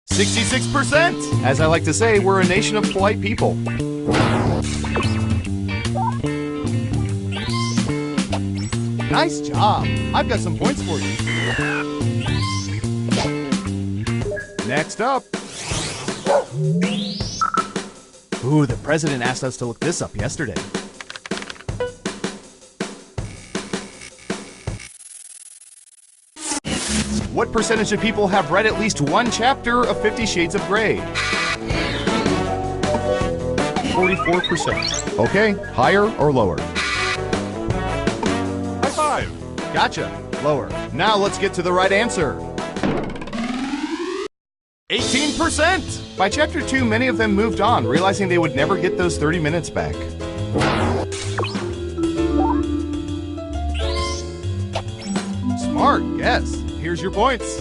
66%. As I like to say, we're a nation of polite people. Nice job. I've got some points for you. Next up. Ooh, the president asked us to look this up yesterday. What percentage of people have read at least one chapter of 50 Shades of Grey? 44%. Okay, higher or lower? High five. Gotcha. Lower. Now let's get to the right answer. 18%! By chapter 2, many of them moved on, realizing they would never get those 30 minutes back. Smart guess. Here's your points.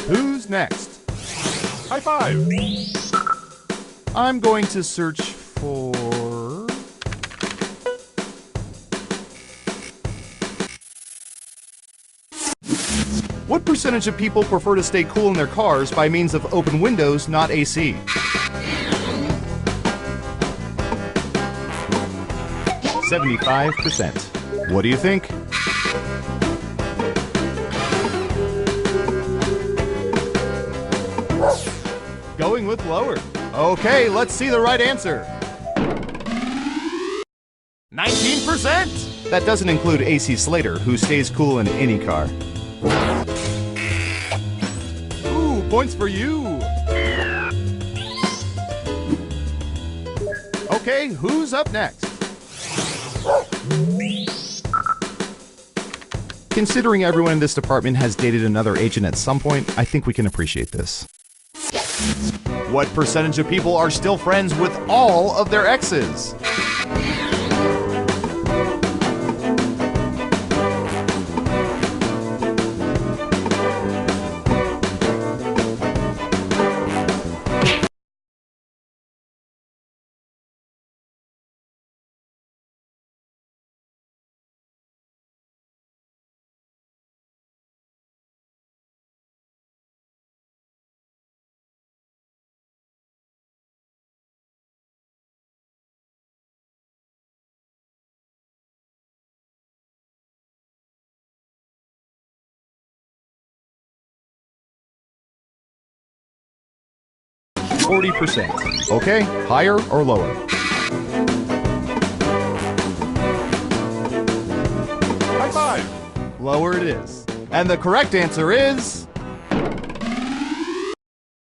Who's next? High five. I'm going to search for... What percentage of people prefer to stay cool in their cars by means of open windows, not AC? 75%. What do you think? Going with lower. Okay, let's see the right answer. 19%! That doesn't include AC Slater, who stays cool in any car. Ooh, points for you! Okay, who's up next? Considering everyone in this department has dated another agent at some point, I think we can appreciate this. What percentage of people are still friends with all of their exes? %. Okay, higher or lower? High five. Lower it is. And the correct answer is...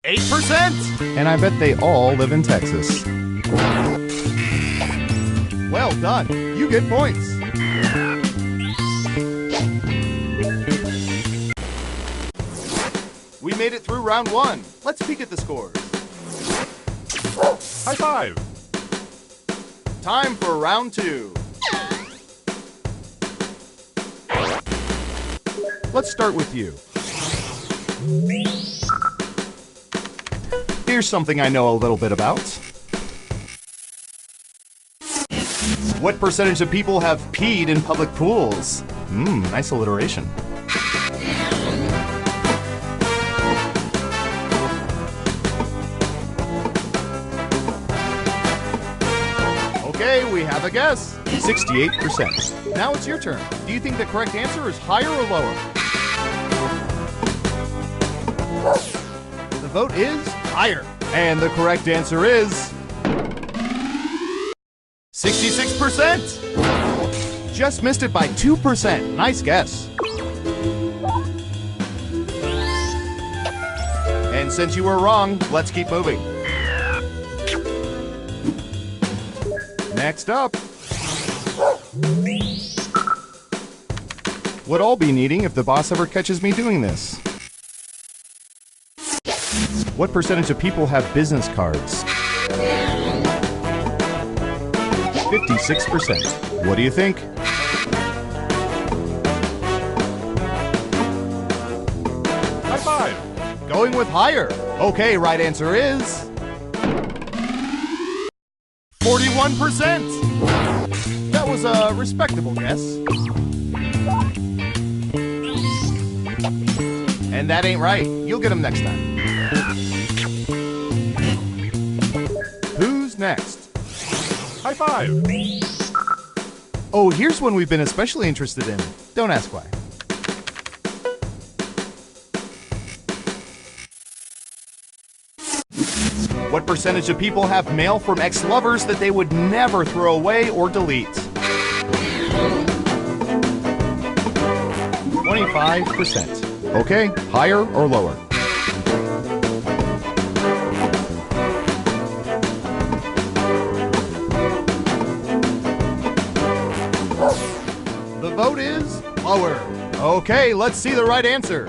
8%! And I bet they all live in Texas. Well done. You get points. We made it through round 1. Let's peek at the scores. High five. Time for round 2. Let's start with you. Here's something I know a little bit about. What percentage of people have peed in public pools? Nice alliteration. Okay, we have a guess. 68%. Now it's your turn. Do you think the correct answer is higher or lower? The vote is higher. And the correct answer is... 66%! Just missed it by 2%. Nice guess. And since you were wrong, let's keep moving. Next up. Would all be needing if the boss ever catches me doing this. What percentage of people have business cards? 56%. What do you think? High five. Going with higher. Okay, right answer is... 41%! That was a respectable guess. And that ain't right. You'll get them next time. Who's next? High five. Oh, here's one we've been especially interested in. Don't ask why. What percentage of people have mail from ex-lovers that they would never throw away or delete? 25%. Okay, higher or lower? The vote is lower. Okay, let's see the right answer.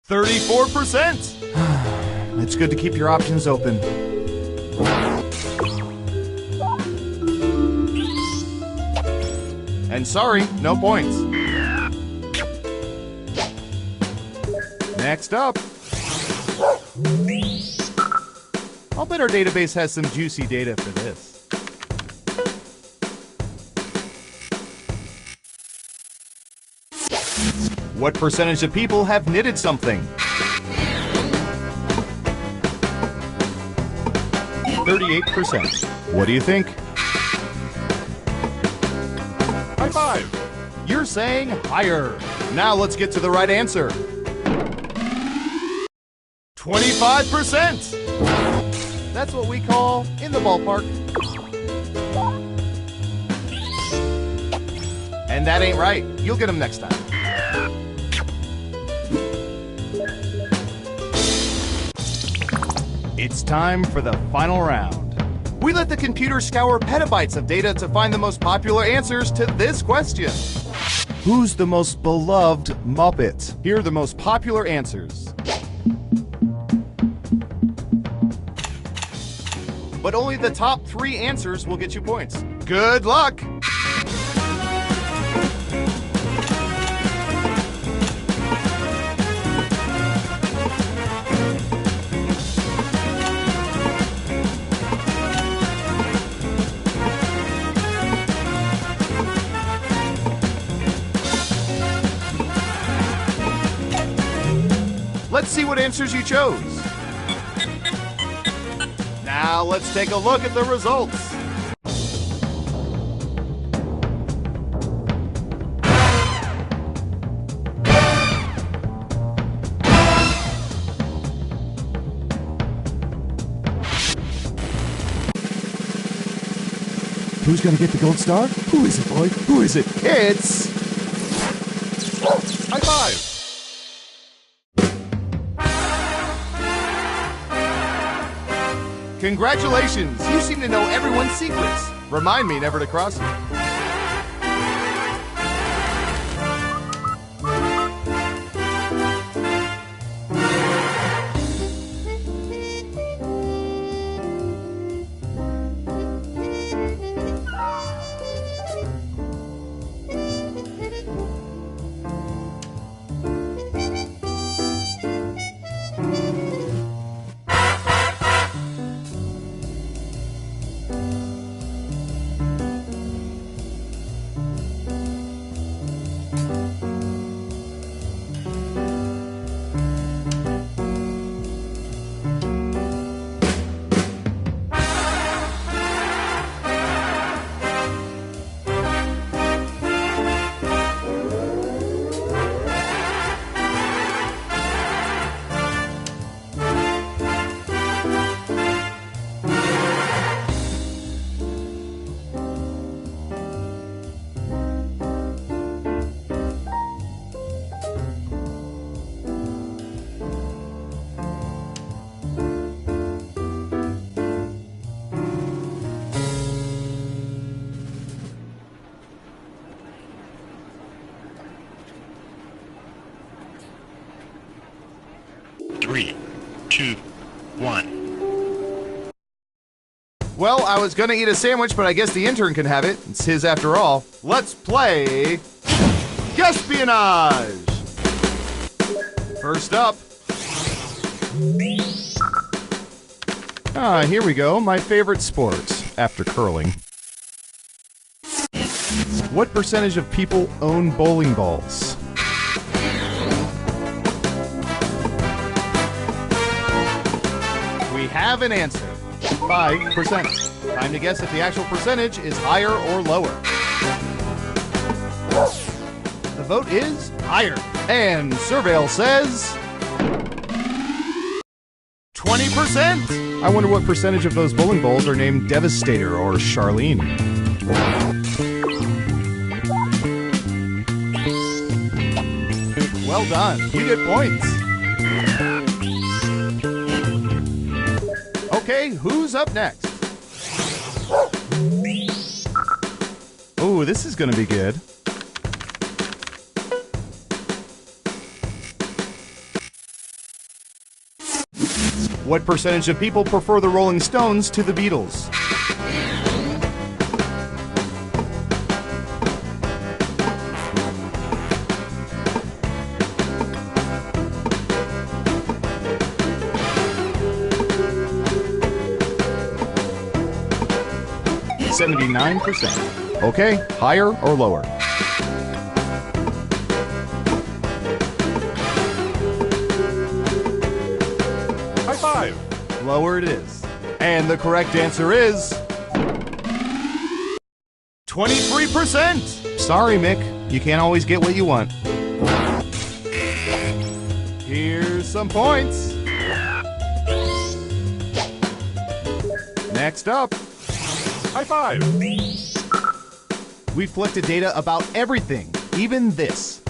34%. It's good to keep your options open. And sorry, no points. Next up. I'll bet our database has some juicy data for this. What percentage of people have knitted something? 38%. What do you think? High five. You're saying higher. Now let's get to the right answer. 25%. That's what we call in the ballpark. And that ain't right. You'll get them next time. It's time for the final round. We let the computer scour petabytes of data to find the most popular answers to this question. Who's the most beloved Muppet? Here are the most popular answers. But only the top 3 answers will get you points. Good luck! Let's see what answers you chose. Now let's take a look at the results. Who's gonna get the gold star? Who is it, boy? Who is it? It's... High five. Congratulations! You seem to know everyone's secrets. Remind me never to cross you. Three, two, one. Well, I was gonna eat a sandwich, but I guess the intern can have it. It's his after all. Let's play... Espionage! First up... here we go. My favorite sport, after curling. What percentage of people own bowling balls? We have an answer. 5%. Time to guess if the actual percentage is higher or lower. The vote is higher. And Surveil says... 20%! I wonder what percentage of those bowling balls are named Devastator or Charlene. Well done. You get points. Okay, who's up next? Oh, this is gonna be good. What percentage of people prefer the Rolling Stones to the Beatles? %. Okay, higher or lower? High five! Lower it is. And the correct answer is 23%! Sorry, Mick. You can't always get what you want. Here's some points. Next up. High five! We've collected data about everything, even this.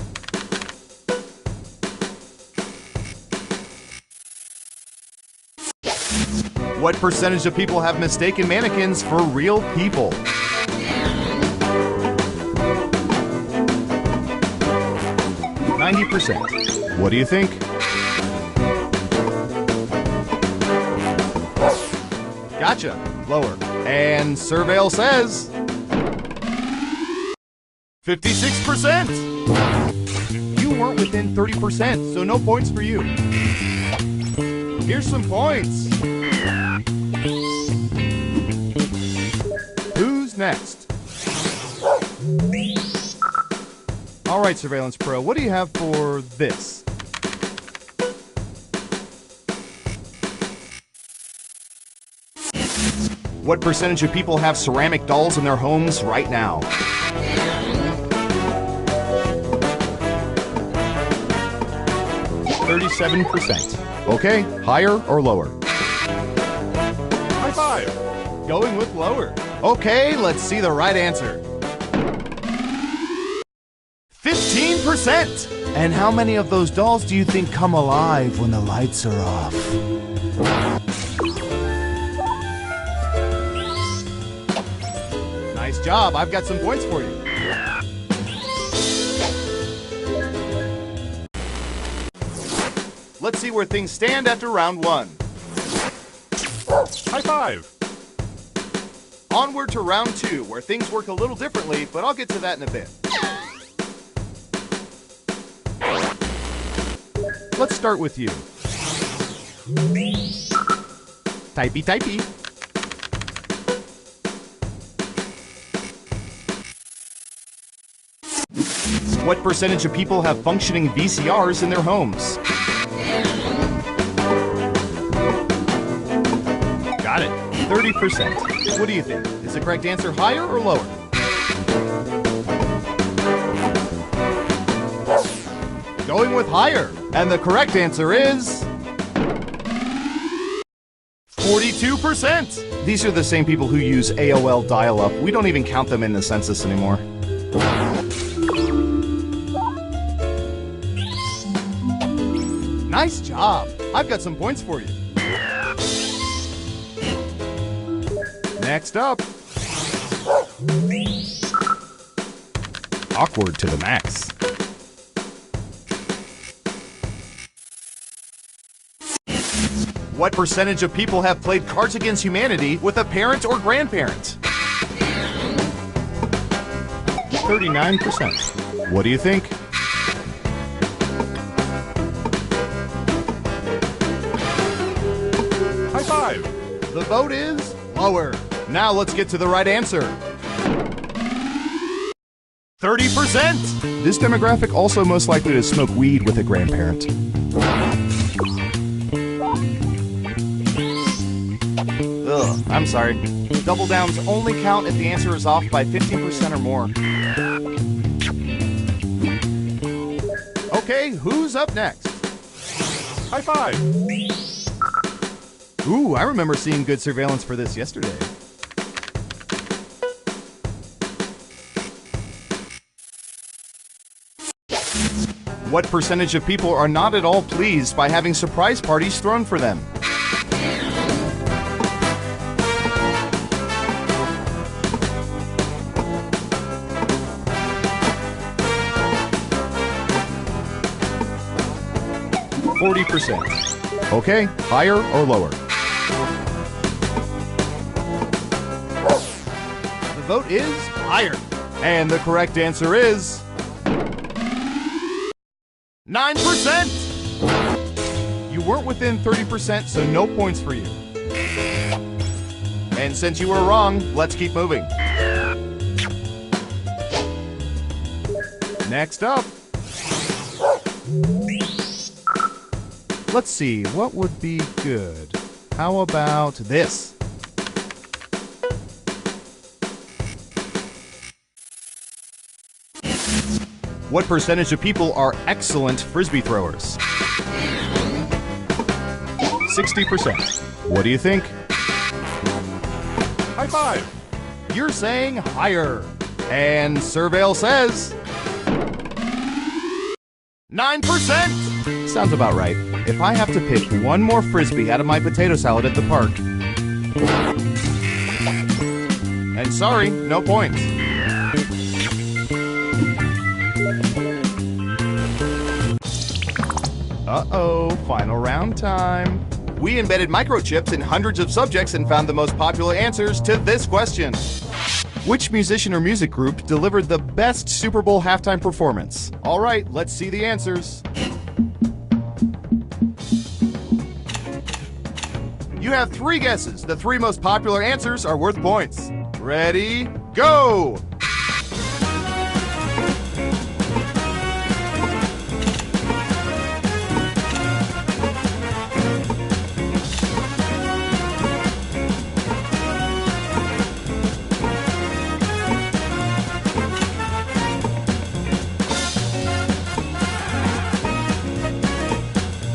What percentage of people have mistaken mannequins for real people? %. What do you think? Gotcha. Lower. And Surveil says 56%. You weren't within 30%, so no points for you. Here's some points. Who's next? All right, Surveillance Pro, what do you have for this? What percentage of people have ceramic dolls in their homes right now? %. Okay, higher or lower? High five! Going with lower. Okay, let's see the right answer. 15%! And how many of those dolls do you think come alive when the lights are off? Nice job. I've got some points for you. Let's see where things stand after round one. High five! Onward to round two, where things work a little differently, but I'll get to that in a bit. Let's start with you. Typey, typey. What percentage of people have functioning VCRs in their homes? Got it. 30%. What do you think? Is the correct answer higher or lower? Going with higher. And the correct answer is 42%. These are the same people who use AOL dial-up. We don't even count them in the census anymore. Nice job. I've got some points for you. Next up. Awkward to the max. What percentage of people have played Cards Against Humanity with a parent or grandparent? 39%. What do you think? High five! The vote is lower. Now let's get to the right answer. 30%! This demographic also most likely to smoke weed with a grandparent. Ugh, I'm sorry. Double downs only count if the answer is off by 15% or more. Okay, who's up next? High five! Ooh, I remember seeing good surveillance for this yesterday. What percentage of people are not at all pleased by having surprise parties thrown for them? %. Okay, higher or lower? The vote is higher. And the correct answer is 9%! You weren't within 30%, so no points for you. And since you were wrong, let's keep moving. Next up. Let's see, what would be good? How about this? What percentage of people are excellent frisbee throwers? 60%. What do you think? High five. You're saying higher. And Surveil says 9%. Sounds about right. If I have to pick one more frisbee out of my potato salad at the park. And sorry, no points. Uh-oh, final round time. We embedded microchips in hundreds of subjects and found the most popular answers to this question. Which musician or music group delivered the best Super Bowl halftime performance? All right, let's see the answers. You have 3 guesses. The 3 most popular answers are worth points. Ready, go!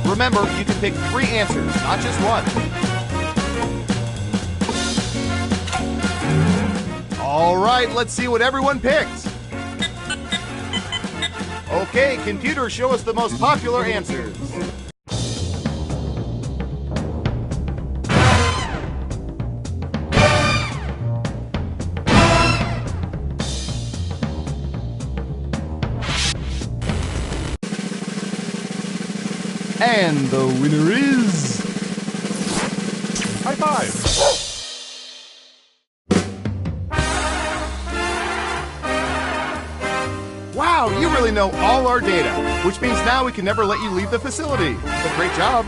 Remember, you can pick 3 answers, not just one. All right, let's see what everyone picked. Okay, computer, show us the most popular answers. And the winner is... High five. Wow, you really know all our data, which means now we can never let you leave the facility. But great job.